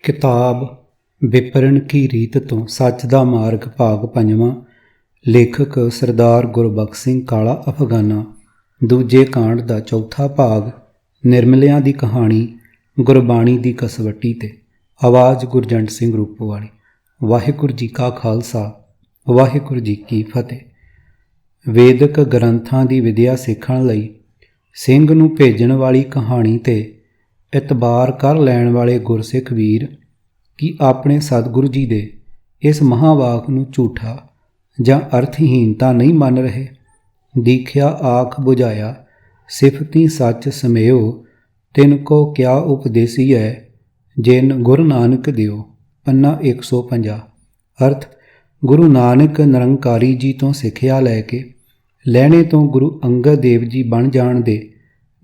किताब विपरण की रीत तो सच दा मार्ग भाग पंजवां। लेखक सरदार गुरबख्श सिंह काला अफगाना। दूजे कांड दा चौथा भाग निर्मलियां दी कहानी गुरबाणी दी कसवटी ते। आवाज़ गुरजंट सिंह रूपोवाली। वाहिगुरू जी का खालसा वाहिगुरू जी की फतेह। वेदक ग्रंथां दी विद्या सिੱਖਣ ਲਈ ਸਿੰਘ ਨੂੰ ਭੇਜਣ ਵਾਲੀ ਕਹਾਣੀ ਤੇ ਇਤਬਾਰ ਕਰ ਲੈਣ ਵਾਲੇ ਗੁਰਸਿੱਖ ਵੀਰ ਕਿ ਆਪਣੇ ਸਤਿਗੁਰੂ ਜੀ ਦੇ ਇਸ ਮਹਾਵਾਕ ਨੂੰ ਝੂਠਾ ਜਾਂ ਅਰਥਹੀਨਤਾ ਨਹੀਂ ਮੰਨ ਰਹੇ। ਦੀਖਿਆ ਆਖ ਬੁਝਾਇਆ ਸਿਫਤੀ ਸੱਚ ਸਮੇਓ ਤਿਨ ਕੋ ਕਿਆ ਉਪਦੇਸੀ ਹੈ ਜਿਨ ਗੁਰੂ ਨਾਨਕ ਦਿਓ। ਪੰਨਾ 150। ਅਰਥ ਗੁਰੂ ਨਾਨਕ ਨਿਰੰਕਾਰੀ ਜੀ ਤੋਂ ਸਿੱਖਿਆ ਲੈ ਕੇ ਲੈਣੇ ਤੋਂ ਗੁਰੂ ਅੰਗਦ ਦੇਵ ਜੀ ਬਣ ਜਾਣ ਦੇ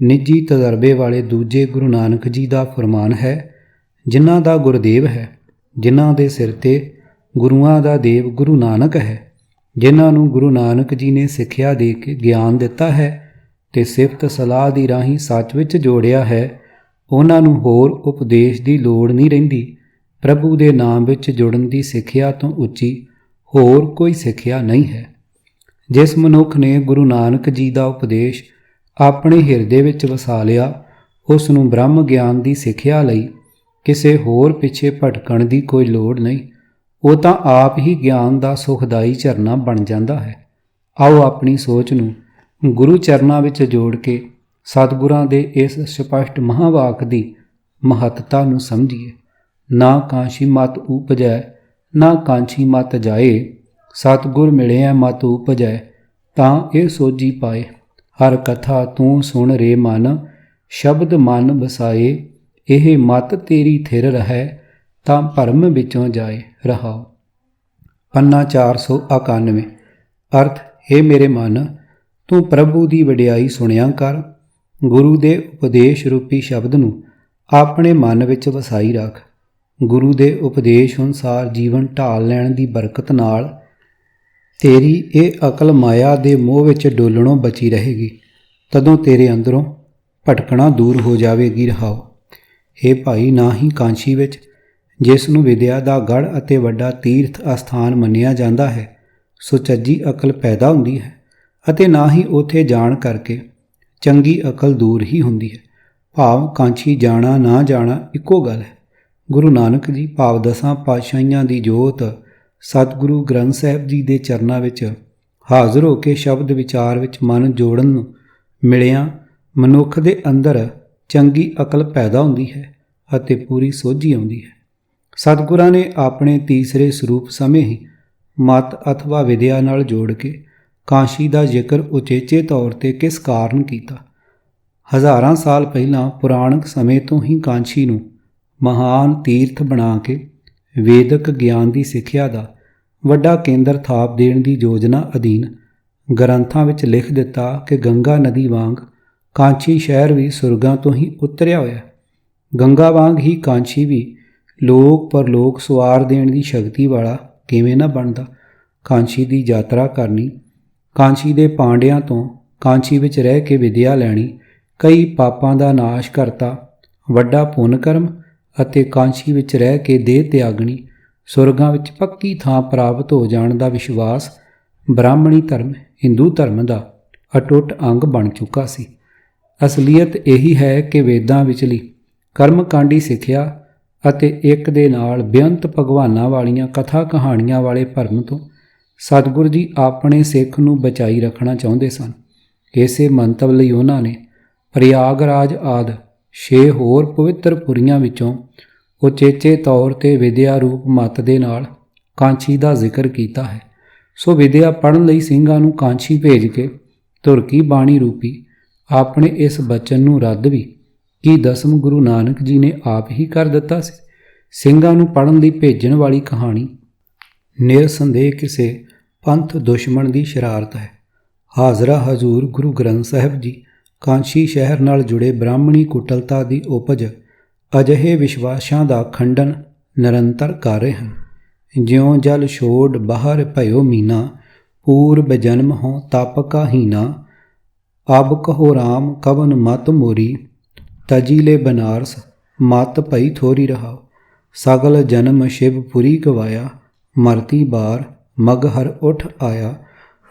ਨਿੱਜੀ ਤਜਰਬੇ ਵਾਲੇ ਦੂਜੇ ਗੁਰੂ ਨਾਨਕ ਜੀ ਦਾ ਫਰਮਾਨ ਹੈ, ਜਿਨ੍ਹਾਂ ਦਾ ਗੁਰਦੇਵ ਹੈ, ਜਿਨ੍ਹਾਂ ਦੇ ਸਿਰ 'ਤੇ ਗੁਰੂਆਂ ਦਾ ਦੇਵ ਗੁਰੂ ਨਾਨਕ ਹੈ, ਜਿਨ੍ਹਾਂ ਨੂੰ ਗੁਰੂ ਨਾਨਕ ਜੀ ਨੇ ਸਿੱਖਿਆ ਦੇ ਕੇ ਗਿਆਨ ਦਿੱਤਾ ਹੈ ਅਤੇ ਸਿਫਤ ਸਲਾਹ ਦੀ ਰਾਹੀਂ ਸੱਚ ਵਿੱਚ ਜੋੜਿਆ ਹੈ। ਉਹਨਾਂ ਨੂੰ ਹੋਰ ਉਪਦੇਸ਼ ਦੀ ਲੋੜ ਨਹੀਂ ਰਹਿੰਦੀ। ਪ੍ਰਭੂ ਦੇ ਨਾਮ ਵਿੱਚ ਜੁੜਨ ਦੀ ਸਿੱਖਿਆ ਤੋਂ ਉੱਚੀ ਹੋਰ ਕੋਈ ਸਿੱਖਿਆ ਨਹੀਂ ਹੈ। ਜਿਸ ਮਨੁੱਖ ਨੇ ਗੁਰੂ ਨਾਨਕ ਜੀ ਦਾ ਉਪਦੇਸ਼ ਆਪਣੇ ਹਿਰਦੇ ਵਿੱਚ ਵਸਾ ਲਿਆ, ਉਸ ਨੂੰ ਬ੍ਰਹਮ ਗਿਆਨ ਦੀ ਸਿੱਖਿਆ ਲਈ ਕਿਸੇ ਹੋਰ ਪਿੱਛੇ ਭਟਕਣ ਦੀ ਕੋਈ ਲੋੜ ਨਹੀਂ। ਉਹ ਤਾਂ ਆਪ ਹੀ ਗਿਆਨ ਦਾ ਸੁਖਦਾਈ ਝਰਨਾ ਬਣ ਜਾਂਦਾ ਹੈ। ਆਓ ਆਪਣੀ ਸੋਚ ਨੂੰ ਗੁਰੂ ਚਰਨਾਂ ਵਿੱਚ ਜੋੜ ਕੇ ਸਤਿਗੁਰਾਂ ਦੇ ਇਸ ਸਪਸ਼ਟ ਮਹਾਵਾਕ ਦੀ ਮਹੱਤਤਾ ਨੂੰ ਸਮਝੀਏ। ਨਾ ਕਾਂਸ਼ੀ ਮਤ ਉਪਜੈ ਨਾ ਕਾਂਛੀ ਮਤ ਜਾਏ, ਸਤਿਗੁਰ ਮਿਲਿਆ ਮਤ ਉਪਜੈ ਤਾਂ ਇਹ ਸੋਝੀ ਪਾਏ। ਹਰ ਕਥਾ ਤੂੰ ਸੁਣ ਰੇ ਮਨ, ਸ਼ਬਦ ਮਨ ਬਸਾਏ, ਇਹ ਮਤ ਤੇਰੀ ਥਿਰ ਰਹੈ ਤਾਂ ਭਰਮ ਵਿੱਚੋਂ ਜਾਏ। ਰਹਾਉ। ਪੰਨਾ 491। ਅਰਥ ਹੇ ਮੇਰੇ ਮਨ, ਤੂੰ ਪ੍ਰਭੂ ਦੀ ਵਡਿਆਈ ਸੁਣਿਆ ਕਰ। ਗੁਰੂ ਦੇ ਉਪਦੇਸ਼ ਰੂਪੀ ਸ਼ਬਦ ਨੂੰ ਆਪਣੇ ਮਨ ਵਿੱਚ ਵਸਾਈ ਰੱਖ। ਗੁਰੂ ਦੇ ਉਪਦੇਸ਼ ਅਨੁਸਾਰ ਜੀਵਨ ਢਾਲ ਲੈਣ ਦੀ ਬਰਕਤ ਨਾਲ ਤੇਰੀ ਇਹ ਅਕਲ ਮਾਇਆ ਦੇ ਮੋਹ ਵਿੱਚ ਡੋਲਣੋਂ ਬਚੀ ਰਹੇਗੀ। ਤਦੋਂ ਤੇਰੇ ਅੰਦਰੋਂ ਭਟਕਣਾ ਦੂਰ ਹੋ ਜਾਵੇਗੀ। ਰਹਾਓ। ਹੇ ਭਾਈ, ਨਾ ਹੀ ਕਾਂਸ਼ੀ ਵਿੱਚ, ਜਿਸ ਨੂੰ ਵਿਦਿਆ ਦਾ ਗੜ੍ਹ ਅਤੇ ਵੱਡਾ ਤੀਰਥ ਅਸਥਾਨ ਮੰਨਿਆ ਜਾਂਦਾ ਹੈ, ਸੁਚੱਜੀ ਅਕਲ ਪੈਦਾ ਹੁੰਦੀ ਹੈ ਅਤੇ ਨਾ ਹੀ ਉੱਥੇ ਜਾਣ ਕਰਕੇ ਚੰਗੀ ਅਕਲ ਦੂਰ ਹੀ ਹੁੰਦੀ ਹੈ। ਭਾਵ ਕਾਂਸ਼ੀ ਜਾਣਾ ਨਾ ਜਾਣਾ ਇੱਕੋ ਗੱਲ ਹੈ। ਗੁਰੂ ਨਾਨਕ ਜੀ ਭਾਵ 10 ਪਾਤਸ਼ਾਹੀਆਂ ਦੀ ਜੋਤ ਸਤਿਗੁਰੂ ਗ੍ਰੰਥ ਸਾਹਿਬ ਜੀ ਦੇ ਚਰਨਾਂ ਵਿੱਚ ਹਾਜ਼ਰ ਹੋ ਕੇ ਸ਼ਬਦ ਵਿਚਾਰ ਵਿੱਚ ਮਨ ਜੋੜਨ ਨੂੰ ਮਿਲਿਆਂ ਮਨੁੱਖ ਦੇ ਅੰਦਰ ਚੰਗੀ ਅਕਲ ਪੈਦਾ ਹੁੰਦੀ ਹੈ ਅਤੇ ਪੂਰੀ ਸੋਝੀ ਆਉਂਦੀ ਹੈ। ਸਤਿਗੁਰਾਂ ਨੇ ਆਪਣੇ ਤੀਸਰੇ ਸਰੂਪ ਸਮੇਂ ਹੀ ਮਤ ਅਥਵਾ ਵਿਦਿਆ ਨਾਲ ਜੋੜ ਕੇ ਕਾਂਸ਼ੀ ਦਾ ਜ਼ਿਕਰ ਉਚੇਚੇ ਤੌਰ 'ਤੇ ਕਿਸ ਕਾਰਨ ਕੀਤਾ? ਹਜ਼ਾਰਾਂ ਸਾਲ ਪਹਿਲਾਂ ਪੁਰਾਣਕ ਸਮੇਂ ਤੋਂ ਹੀ ਕਾਂਸ਼ੀ ਨੂੰ ਮਹਾਨ ਤੀਰਥ ਬਣਾ ਕੇ ਵੇਦਕ ਗਿਆਨ ਦੀ ਸਿੱਖਿਆ ਦਾ ਵੱਡਾ ਕੇਂਦਰ ਥਾਪ ਦੇਣ ਦੀ ਯੋਜਨਾ ਅਧੀਨ ਗ੍ਰੰਥਾਂ ਵਿੱਚ ਲਿਖ ਦਿੱਤਾ ਕਿ ਗੰਗਾ ਨਦੀ ਵਾਂਗ ਕਾਂਸ਼ੀ ਸ਼ਹਿਰ ਵੀ ਸੁਰਗਾਂ ਤੋਂ ਹੀ ਉਤਰਿਆ ਹੋਇਆ। ਗੰਗਾ ਵਾਂਗ ਹੀ ਕਾਂਸ਼ੀ ਵੀ ਲੋਕ ਪਰਲੋਕ ਸਵਾਰ ਦੇਣ ਦੀ ਸ਼ਕਤੀ ਵਾਲਾ ਕਿਵੇਂ ਨਾ ਬਣਦਾ। ਕਾਂਸ਼ੀ ਦੀ ਯਾਤਰਾ ਕਰਨੀ, ਕਾਂਸ਼ੀ ਦੇ ਪਾਂਡਿਆਂ ਤੋਂ ਕਾਂਸ਼ੀ ਵਿੱਚ ਰਹਿ ਕੇ ਵਿਦਿਆ ਲੈਣੀ ਕਈ ਪਾਪਾਂ ਦਾ ਨਾਸ਼ ਕਰਤਾ ਵੱਡਾ ਪੁੰਨ ਕਰਮ ਅਤੇ ਕਾਂਸ਼ੀ ਵਿੱਚ ਰਹਿ ਕੇ ਦੇਹ ਤਿਆਗਣੀ ਸੁਰਗਾਂ ਵਿੱਚ ਪੱਕੀ ਥਾਂ ਪ੍ਰਾਪਤ ਹੋ ਜਾਣ ਦਾ ਵਿਸ਼ਵਾਸ ਬ੍ਰਾਹਮਣੀ ਧਰਮ ਹਿੰਦੂ ਧਰਮ ਦਾ ਅਟੁੱਟ ਅੰਗ ਬਣ ਚੁੱਕਾ ਸੀ। ਅਸਲੀਅਤ ਇਹੀ ਹੈ ਕਿ ਵੇਦਾਂ ਵਿਚਲੀ ਕਰਮਕਾਂਡੀ ਸਿੱਖਿਆ ਅਤੇ ਇੱਕ ਦੇ ਨਾਲ ਬੇਅੰਤ ਭਗਵਾਨਾਂ ਵਾਲੀਆਂ ਕਥਾ ਕਹਾਣੀਆਂ ਵਾਲੇ ਭਰਮ ਤੋਂ ਸਤਿਗੁਰੂ ਜੀ ਆਪਣੇ ਸਿੱਖ ਨੂੰ ਬਚਾਈ ਰੱਖਣਾ ਚਾਹੁੰਦੇ ਸਨ। ਇਸੇ ਮੰਤਵ ਲਈ ਉਹਨਾਂ ਨੇ ਪ੍ਰਯਾਗਰਾਜ ਆਦਿ 6 ਹੋਰ ਪਵਿੱਤਰ ਪੁਰੀਆਂ ਵਿੱਚੋਂ ਉਚੇਚੇ ਤੌਰ 'ਤੇ ਵਿਦਿਆ ਰੂਪ ਮਤ ਦੇ ਨਾਲ ਕਾਂਸ਼ੀ ਦਾ ਜ਼ਿਕਰ ਕੀਤਾ ਹੈ। ਸੋ ਵਿਦਿਆ ਪੜ੍ਹਨ ਲਈ ਸਿੰਘਾਂ ਨੂੰ ਕਾਂਸ਼ੀ ਭੇਜ ਕੇ ਧੁਰਕੀ ਬਾਣੀ ਰੂਪੀ ਆਪਣੇ ਇਸ ਬਚਨ ਨੂੰ ਰੱਦ ਵੀ ਕਿ ਦਸਮ ਗੁਰੂ ਨਾਨਕ ਜੀ ਨੇ ਆਪ ਹੀ ਕਰ ਦਿੱਤਾ ਸੀ। ਸਿੰਘਾਂ ਨੂੰ ਪੜ੍ਹਨ ਲਈ ਭੇਜਣ ਵਾਲੀ ਕਹਾਣੀ ਨਿਰਸੰਦੇਹ ਕਿਸੇ ਪੰਥ ਦੁਸ਼ਮਣ ਦੀ ਸ਼ਰਾਰਤ ਹੈ। ਹਾਜ਼ਰਾ ਹਜ਼ੂਰ ਗੁਰੂ ਗ੍ਰੰਥ ਸਾਹਿਬ ਜੀ ਕਾਂਸ਼ੀ ਸ਼ਹਿਰ ਨਾਲ ਜੁੜੇ ਬ੍ਰਾਹਮਣੀ ਕੁਟਲਤਾ ਦੀ ਉਪਜ ਅਜਿਹੇ ਵਿਸ਼ਵਾਸਾਂ ਦਾ ਖੰਡਨ ਨਿਰੰਤਰ ਕਰ ਰਹੇ ਹਨ। ਜਿਉਂ ਜਲ ਛੋੜ ਬਾਹਰ ਭਇਓ ਮੀਨਾ, ਪੂਰਬ ਜਨਮ ਹੋ ਤਪ ਕਾ ਹੀਨਾ, ਅਬ ਕਹੋ ਰਾਮ ਕਵਨ ਮਤ ਮੋਰੀ, ਤਜੀ ਲੈ ਬਨਾਰਸ ਮਤ ਭਈ ਥੋਰੀ ਰਹਾਓ। सगल जन्म शिवपुरी गवाया, मरती बार मगहर उठ आया।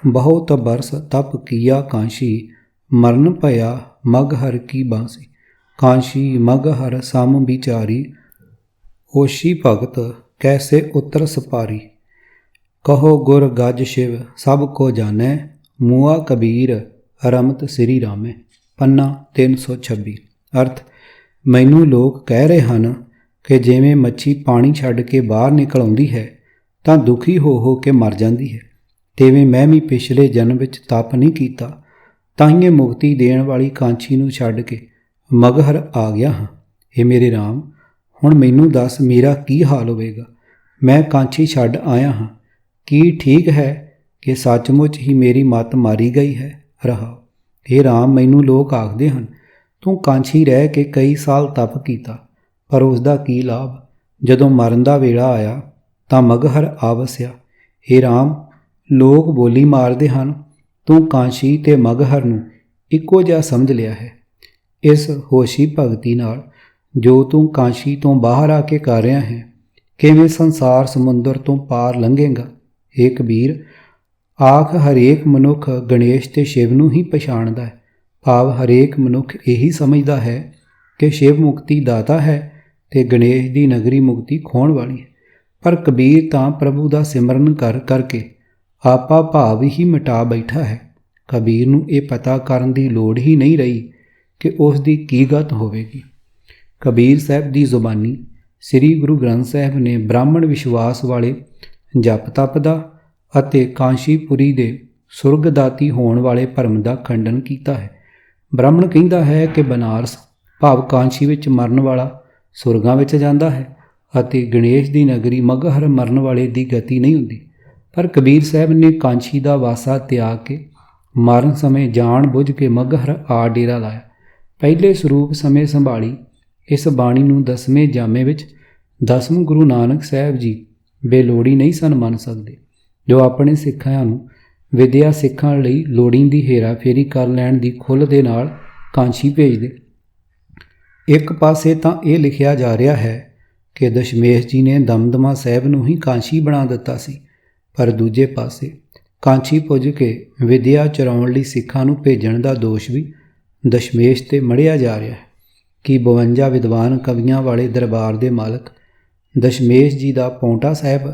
बहुत बरस तप किया कांशी, मरण पया मगहर की बांसी। कांशी मगहर सम विचारी, होशी भगत कैसे उतर सपारी। कहो गुर गज शिव सब को जानै, मुआ कबीर रमत श्री रामै। पन्ना 326। अर्थ, ਮੈਨੂੰ ਲੋਕ ਕਹਿ ਰਹੇ ਹਨ ਕਿ ਜਿਵੇਂ ਮੱਛੀ ਪਾਣੀ ਛੱਡ ਕੇ ਬਾਹਰ ਨਿਕਲ ਆਉਂਦੀ ਹੈ ਤਾਂ ਦੁਖੀ ਹੋ ਕੇ ਮਰ ਜਾਂਦੀ ਹੈ, ਤਿਵੇਂ ਮੈਂ ਵੀ ਪਿਛਲੇ ਜਨਮ ਵਿੱਚ ਤਪ ਨਹੀਂ ਕੀਤਾ, ਤਾਹੀਏ ਮੁਕਤੀ ਦੇਣ ਵਾਲੀ ਕਾਂਛੀ ਨੂੰ ਛੱਡ ਕੇ ਮਗਹਰ ਆ ਗਿਆ ਹਾਂ। ਇਹ ਮੇਰੇ ਰਾਮ, ਹੁਣ ਮੈਨੂੰ ਦੱਸ ਮੇਰਾ ਕੀ ਹਾਲ ਹੋਵੇਗਾ। ਮੈਂ ਕਾਂਛੀ ਛੱਡ ਆਇਆ ਹਾਂ, ਕੀ ਠੀਕ ਹੈ ਕਿ ਸੱਚਮੁੱਚ ਹੀ ਮੇਰੀ ਮੱਤ ਮਾਰੀ ਗਈ ਹੈ। ਰਹਾ, ਇਹ ਰਾਮ, ਮੈਨੂੰ ਲੋਕ ਆਖਦੇ ਹਨ ਤੂੰ ਕਾਂਛੀ ਰਹਿ ਕੇ ਕਈ ਸਾਲ ਤਪ ਕੀਤਾ, ਪਰ ਉਸ ਦਾ ਕੀ ਲਾਭ। ਜਦੋਂ ਮਰਨ ਦਾ ਵੇਲਾ ਆਇਆ ਤਾਂ ਮਗਹਰ ਆ ਵਸਿਆ। ਹੇ ਰਾਮ, ਲੋਕ ਬੋਲੀ ਮਾਰਦੇ ਹਨ ਤੂੰ ਕਾਂਛੀ ਤੇ ਮਗਹਰ ਨੂੰ ਇੱਕੋ ਜਿਹਾ ਸਮਝ ਲਿਆ ਹੈ। ਇਸ ਹੋਸ਼ੀ ਭਗਤੀ ਨਾਲ ਜੋ ਤੂੰ ਕਾਂਛੀ ਤੋਂ ਬਾਹਰ ਆ ਕੇ ਕਰ ਰਿਹਾ ਹੈ, ਕਿਵੇਂ ਸੰਸਾਰ ਸਮੁੰਦਰ ਤੋਂ ਪਾਰ ਲੰਘੇਗਾ। ਹੇ ਕਬੀਰ, ਆਖ ਹਰੇਕ ਮਨੁੱਖ ਗਣੇਸ਼ ਤੇ ਸ਼ਿਵ ਨੂੰ ਹੀ ਪਛਾਣਦਾ ਹੈ, ਭਾਵ ਹਰੇਕ ਮਨੁੱਖ ਇਹੀ ਸਮਝਦਾ ਹੈ ਕਿ ਸ਼ਿਵ ਮੁਕਤੀ ਦਾਤਾ ਹੈ ਤੇ ਗਣੇਸ਼ ਦੀ ਨਗਰੀ ਮੁਕਤੀ ਖੋਹਣ ਵਾਲੀ ਹੈ। ਪਰ ਕਬੀਰ ਤਾਂ ਪ੍ਰਭੂ ਦਾ ਸਿਮਰਨ ਕਰ ਕਰਕੇ ਆਪਾ ਭਾਵ ਹੀ ਮਿਟਾ ਬੈਠਾ ਹੈ। ਕਬੀਰ ਨੂੰ ਇਹ ਪਤਾ ਕਰਨ ਦੀ ਲੋੜ ਹੀ ਨਹੀਂ ਰਹੀ ਕਿ ਉਸ ਦੀ ਕੀ ਗਤ ਹੋਵੇਗੀ। ਕਬੀਰ ਸਾਹਿਬ ਦੀ ਜ਼ੁਬਾਨੀ ਸ੍ਰੀ ਗੁਰੂ ਗ੍ਰੰਥ ਸਾਹਿਬ ਨੇ ਬ੍ਰਾਹਮਣ ਵਿਸ਼ਵਾਸ ਵਾਲੇ ਜਪ ਤਪ ਦਾ ਅਤੇ ਕਾਂਸ਼ੀਪੁਰੀ ਦੇ ਸੁਰਗਦਾਤੀ ਹੋਣ ਵਾਲੇ ਭਰਮ ਦਾ ਖੰਡਨ ਕੀਤਾ ਹੈ। ਬ੍ਰਾਹਮਣ ਕਹਿੰਦਾ ਹੈ ਕਿ ਬਨਾਰਸ ਭਾਵ ਕਾਂਸ਼ੀ ਵਿੱਚ ਮਰਨ ਵਾਲਾ ਸੁਰਗਾਂ ਵਿੱਚ ਜਾਂਦਾ ਹੈ ਅਤੇ ਗਣੇਸ਼ ਦੀ ਨਗਰੀ ਮਗਹਰ ਮਰਨ ਵਾਲੇ ਦੀ ਗਤੀ ਨਹੀਂ ਹੁੰਦੀ। ਪਰ ਕਬੀਰ ਸਾਹਿਬ ਨੇ ਕਾਂਸ਼ੀ ਦਾ ਵਾਸਾ ਤਿਆਗ ਕੇ ਮਰਨ ਸਮੇਂ ਜਾਣ ਬੁੱਝ ਕੇ ਮਗਹਰ ਆ ਡੇਰਾ ਲਾਇਆ। ਪਹਿਲੇ ਸਰੂਪ ਸਮੇਂ ਸੰਭਾਲੀ ਇਸ ਬਾਣੀ ਨੂੰ 10ਵੇਂ ਜਾਮੇ ਵਿੱਚ 10ਵੇਂ ਗੁਰੂ ਨਾਨਕ ਸਾਹਿਬ ਜੀ ਬੇਲੋੜੀ ਨਹੀਂ ਸਨ ਮੰਨ ਸਕਦੇ, ਜੋ ਆਪਣੇ ਸਿੱਖਾਂ ਨੂੰ ਵਿਦਿਆ ਸਿੱਖਣ ਲਈ ਲੋੜੀਂਦੀ ਹੇਰਾ ਫੇਰੀ ਕਰ ਲੈਣ ਦੀ ਖੁੱਲ੍ਹ ਦੇ ਨਾਲ ਕਾਂਸ਼ੀ ਭੇਜਦੇ। ਇੱਕ ਪਾਸੇ ਤਾਂ ਇਹ ਲਿਖਿਆ ਜਾ ਰਿਹਾ ਹੈ ਕਿ ਦਸ਼ਮੇਸ਼ ਜੀ ਨੇ ਦਮਦਮਾ ਸਾਹਿਬ ਨੂੰ ਹੀ ਕਾਂਸ਼ੀ ਬਣਾ ਦਿੱਤਾ ਸੀ, ਪਰ ਦੂਜੇ ਪਾਸੇ ਕਾਂਸ਼ੀ ਪੁੱਜ ਕੇ ਵਿਦਿਆ ਚੁਰਾਉਣ ਲਈ ਸਿੱਖਾਂ ਨੂੰ ਭੇਜਣ ਦਾ ਦੋਸ਼ ਵੀ ਦਸ਼ਮੇਸ਼ 'ਤੇ ਮੜ੍ਹਿਆ ਜਾ ਰਿਹਾ ਹੈ। ਕਿ 52 ਵਿਦਵਾਨ ਕਵੀਆਂ ਵਾਲੇ ਦਰਬਾਰ ਦੇ ਮਾਲਕ ਦਸ਼ਮੇਸ਼ ਜੀ ਦਾ ਪੌਂਟਾ ਸਾਹਿਬ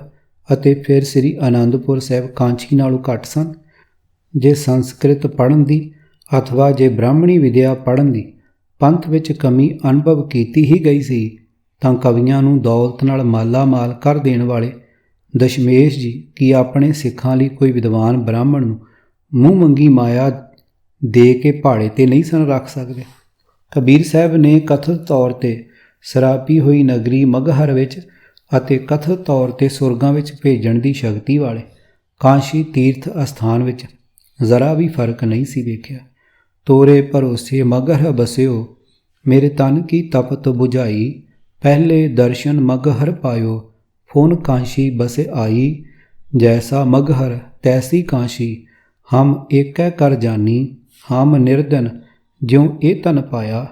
ਅਤੇ ਫਿਰ ਸ੍ਰੀ ਅਨੰਦਪੁਰ ਸਾਹਿਬ ਕਾਂਸ਼ੀ ਨਾਲੋਂ ਘੱਟ ਸਨ। ਜੇ ਸੰਸਕ੍ਰਿਤ ਪੜ੍ਹਨ ਦੀ ਅਥਵਾ ਜੇ ਬ੍ਰਾਹਮਣੀ ਵਿਦਿਆ ਪੜ੍ਹਨ ਦੀ ਪੰਥ ਵਿੱਚ ਕਮੀ ਅਨੁਭਵ ਕੀਤੀ ਹੀ ਗਈ ਸੀ ਤਾਂ ਕਵੀਆਂ ਨੂੰ ਦੌਲਤ ਨਾਲ ਮਾਲਾ ਮਾਲ ਕਰ ਦੇਣ ਵਾਲੇ ਦਸ਼ਮੇਸ਼ ਜੀ ਕੀ ਆਪਣੇ ਸਿੱਖਾਂ ਲਈ ਕੋਈ ਵਿਦਵਾਨ ਬ੍ਰਾਹਮਣ ਨੂੰ ਮੂੰਹ ਮੰਗੀ ਮਾਇਆ ਦੇ ਕੇ ਪਹਾੜੇ 'ਤੇ ਨਹੀਂ ਸਨ ਰੱਖ ਸਕਦੇ। ਕਬੀਰ ਸਾਹਿਬ ਨੇ ਕਥਿਤ ਤੌਰ 'ਤੇ ਸਰਾਪੀ ਹੋਈ ਨਗਰੀ ਮਗਹਰ ਵਿੱਚ ਅਤੇ ਕਥਿਤ ਤੌਰ 'ਤੇ ਸੁਰਗਾਂ ਵਿੱਚ ਭੇਜਣ ਦੀ ਸ਼ਕਤੀ ਵਾਲੇ ਕਾਂਸ਼ੀ ਤੀਰਥ ਅਸਥਾਨ ਵਿੱਚ ਜ਼ਰਾ ਵੀ ਫਰਕ ਨਹੀਂ ਸੀ ਵੇਖਿਆ। ਤੋਰੇ ਭਰੋਸੇ ਮਗਹਰ ਬਸਿਓ, ਮੇਰੇ ਤਨ ਕੀ ਤਪਤ ਬੁਝਾਈ। ਪਹਿਲੇ ਦਰਸ਼ਨ ਮਗਹਰ ਪਾਇਓ, ਫੁਨ ਕਾਂਸ਼ੀ ਬਸੇ ਆਈ। ਜੈਸਾ ਮਗਹਰ ਤੈਸੀ ਕਾਂਸ਼ੀ, ਹਮ ਏਕੈ ਕਰ ਜਾਨੀ। ਹਮ ਨਿਰਧਨ ਜਿਉ ਇਹ ਤਨ ਪਾਇਆ,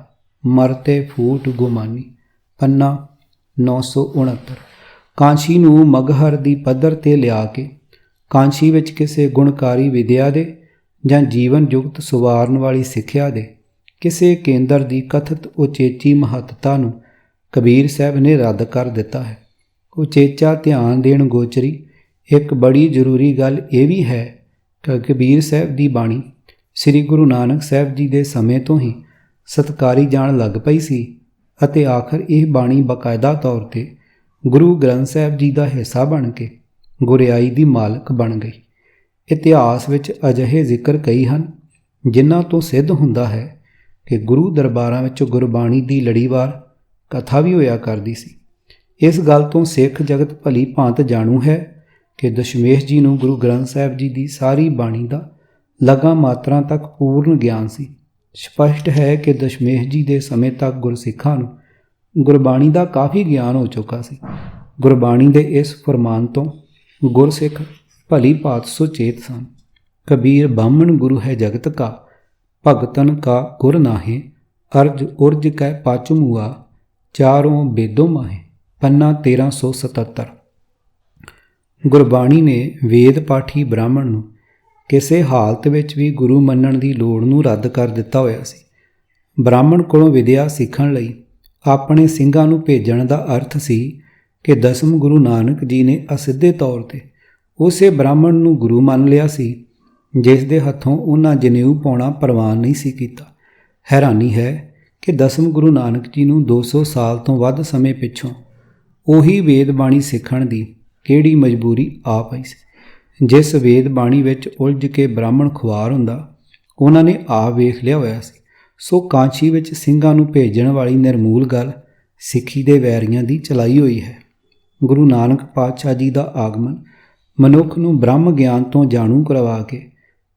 ਮਰਤੇ ਫੂਟ ਗੁਮਾਨੀ। ਪੰਨਾ 969। ਕਾਂਸ਼ੀ ਨੂੰ ਮਗਹਰ ਦੀ ਪੱਧਰ 'ਤੇ ਲਿਆ ਕੇ ਕਾਂਸ਼ੀ ਵਿੱਚ ਕਿਸੇ ਗੁਣਕਾਰੀ ਵਿਦਿਆ ਦੇ ਜਾਂ ਜੀਵਨ ਯੁਕਤ ਸੁਵਾਰਨ ਵਾਲੀ ਸਿੱਖਿਆ ਦੇ ਕਿਸੇ ਕੇਂਦਰ ਦੀ ਕਥਿਤ ਉਚੇਚੀ ਮਹੱਤਤਾ ਨੂੰ ਕਬੀਰ ਸਾਹਿਬ ਨੇ ਰੱਦ ਕਰ ਦਿੱਤਾ ਹੈ। ਉਚੇਚਾ ਧਿਆਨ ਦੇਣ ਗੋਚਰੀ ਇੱਕ ਬੜੀ ਜ਼ਰੂਰੀ ਗੱਲ ਇਹ ਵੀ ਹੈ ਕਿ ਕਬੀਰ ਸਾਹਿਬ ਦੀ ਬਾਣੀ ਸ੍ਰੀ ਗੁਰੂ ਨਾਨਕ ਸਾਹਿਬ ਜੀ ਦੇ ਸਮੇਂ ਤੋਂ ਹੀ ਸਤਿਕਾਰੀ ਜਾਣ ਲੱਗ ਪਈ ਸੀ ਅਤੇ ਆਖਰ ਇਹ ਬਾਣੀ ਬਾਕਾਇਦਾ ਤੌਰ 'ਤੇ ਗੁਰੂ ਗ੍ਰੰਥ ਸਾਹਿਬ ਜੀ ਦਾ ਹਿੱਸਾ ਬਣ ਕੇ ਗੁਰਿਆਈ ਦੀ ਮਾਲਕ ਬਣ ਗਈ। ਇਤਿਹਾਸ ਵਿੱਚ ਅਜਿਹੇ ਜ਼ਿਕਰ ਕਈ ਹਨ ਜਿਨ੍ਹਾਂ ਤੋਂ ਸਿੱਧ ਹੁੰਦਾ ਹੈ ਕਿ ਗੁਰੂ ਦਰਬਾਰਾਂ ਵਿੱਚ ਗੁਰਬਾਣੀ ਦੀ ਲੜੀਵਾਰ ਕਥਾ ਵੀ ਹੋਇਆ ਕਰਦੀ ਸੀ। ਇਸ ਗੱਲ ਤੋਂ ਸਿੱਖ ਜਗਤ ਭਲੀ ਭਾਂਤ ਜਾਣੂ ਹੈ ਕਿ ਦਸ਼ਮੇਸ਼ ਜੀ ਨੂੰ ਗੁਰੂ ਗ੍ਰੰਥ ਸਾਹਿਬ ਜੀ ਦੀ ਸਾਰੀ ਬਾਣੀ ਦਾ ਲਗਾ ਮਾਤਰਾ ਤੱਕ ਪੂਰਨ ਗਿਆਨ ਸੀ। ਸਪਸ਼ਟ ਹੈ ਕਿ ਦਸ਼ਮੇਸ਼ ਜੀ ਦੇ ਸਮੇਂ ਤੱਕ ਗੁਰਸਿੱਖਾਂ ਨੂੰ ਗੁਰਬਾਣੀ ਦਾ ਕਾਫੀ ਗਿਆਨ ਹੋ ਚੁੱਕਾ ਸੀ। ਗੁਰਬਾਣੀ ਦੇ ਇਸ ਫਰਮਾਨ ਤੋਂ ਗੁਰਸਿੱਖ ਭਲੀ ਭਾਂਤ ਸੁਚੇਤ ਸਨ। ਕਬੀਰ ਬਾਹਮਣ ਗੁਰੂ ਹੈ ਜਗਤ ਕਾ, ਭਗਤਨ ਕਾ ਗੁਰ ਨਾਹੇ। ਅਰਜ ਉਰਜ ਕੈ ਪਾਚੁ ਮੁਆ, ਚਾਰੋਂ ਬੇਦੋ ਮਾਹੇ। ਪੰਨਾ 1377। ਗੁਰਬਾਣੀ ਨੇ ਵੇਦ ਪਾਠੀ ਬ੍ਰਾਹਮਣ ਨੂੰ ਕਿਸੇ ਹਾਲਤ ਵਿੱਚ ਵੀ ਗੁਰੂ ਮੰਨਣ ਦੀ ਲੋੜ ਨੂੰ ਰੱਦ ਕਰ ਦਿੱਤਾ ਹੋਇਆ ਸੀ। ਬ੍ਰਾਹਮਣ ਕੋਲੋਂ ਵਿਦਿਆ ਸਿੱਖਣ ਲਈ ਆਪਣੇ ਸਿੰਘਾਂ ਨੂੰ ਭੇਜਣ ਦਾ ਅਰਥ ਸੀ ਕਿ ਦਸਮ ਗੁਰੂ ਨਾਨਕ ਜੀ ਨੇ ਅਸਿੱਧੇ ਤੌਰ 'ਤੇ ਉਸੇ ਬ੍ਰਾਹਮਣ ਨੂੰ ਗੁਰੂ ਮੰਨ ਲਿਆ ਸੀ ਜਿਸ ਦੇ ਹੱਥੋਂ ਉਹਨਾਂ ਜਨੇਊ ਪਾਉਣਾ ਪ੍ਰਵਾਨ ਨਹੀਂ ਸੀ ਕੀਤਾ। ਹੈਰਾਨੀ ਹੈ ਕਿ ਦਸਮ ਗੁਰੂ ਨਾਨਕ ਜੀ ਨੂੰ 200 ਸਾਲ ਤੋਂ ਵੱਧ ਸਮੇਂ ਪਿੱਛੋਂ ਉਹੀ ਵੇਦ ਬਾਣੀ ਸਿੱਖਣ ਦੀ ਕਿਹੜੀ ਮਜਬੂਰੀ ਆ ਪਈ ਸੀ। ਜਿਸ ਵੇਦ ਬਾਣੀ ਵਿੱਚ ਉਲਝ ਕੇ ਬ੍ਰਾਹਮਣ ਖੁਆਰ ਹੁੰਦਾ ਉਹਨਾਂ ਨੇ ਆਪ ਵੇਖ ਲਿਆ ਹੋਇਆ ਸੀ। ਸੋ ਕਾਂਚੀ ਵਿੱਚ ਸਿੰਘਾਂ ਨੂੰ ਭੇਜਣ ਵਾਲੀ ਨਿਰਮੂਲ ਗੱਲ ਸਿੱਖੀ ਦੇ ਵੈਰੀਆਂ ਦੀ ਚਲਾਈ ਹੋਈ ਹੈ। ਗੁਰੂ ਨਾਨਕ ਪਾਤਸ਼ਾਹ ਜੀ ਦਾ ਆਗਮਨ ਮਨੁੱਖ ਨੂੰ ਬ੍ਰਹਮ ਗਿਆਨ ਤੋਂ ਜਾਣੂ ਕਰਵਾ ਕੇ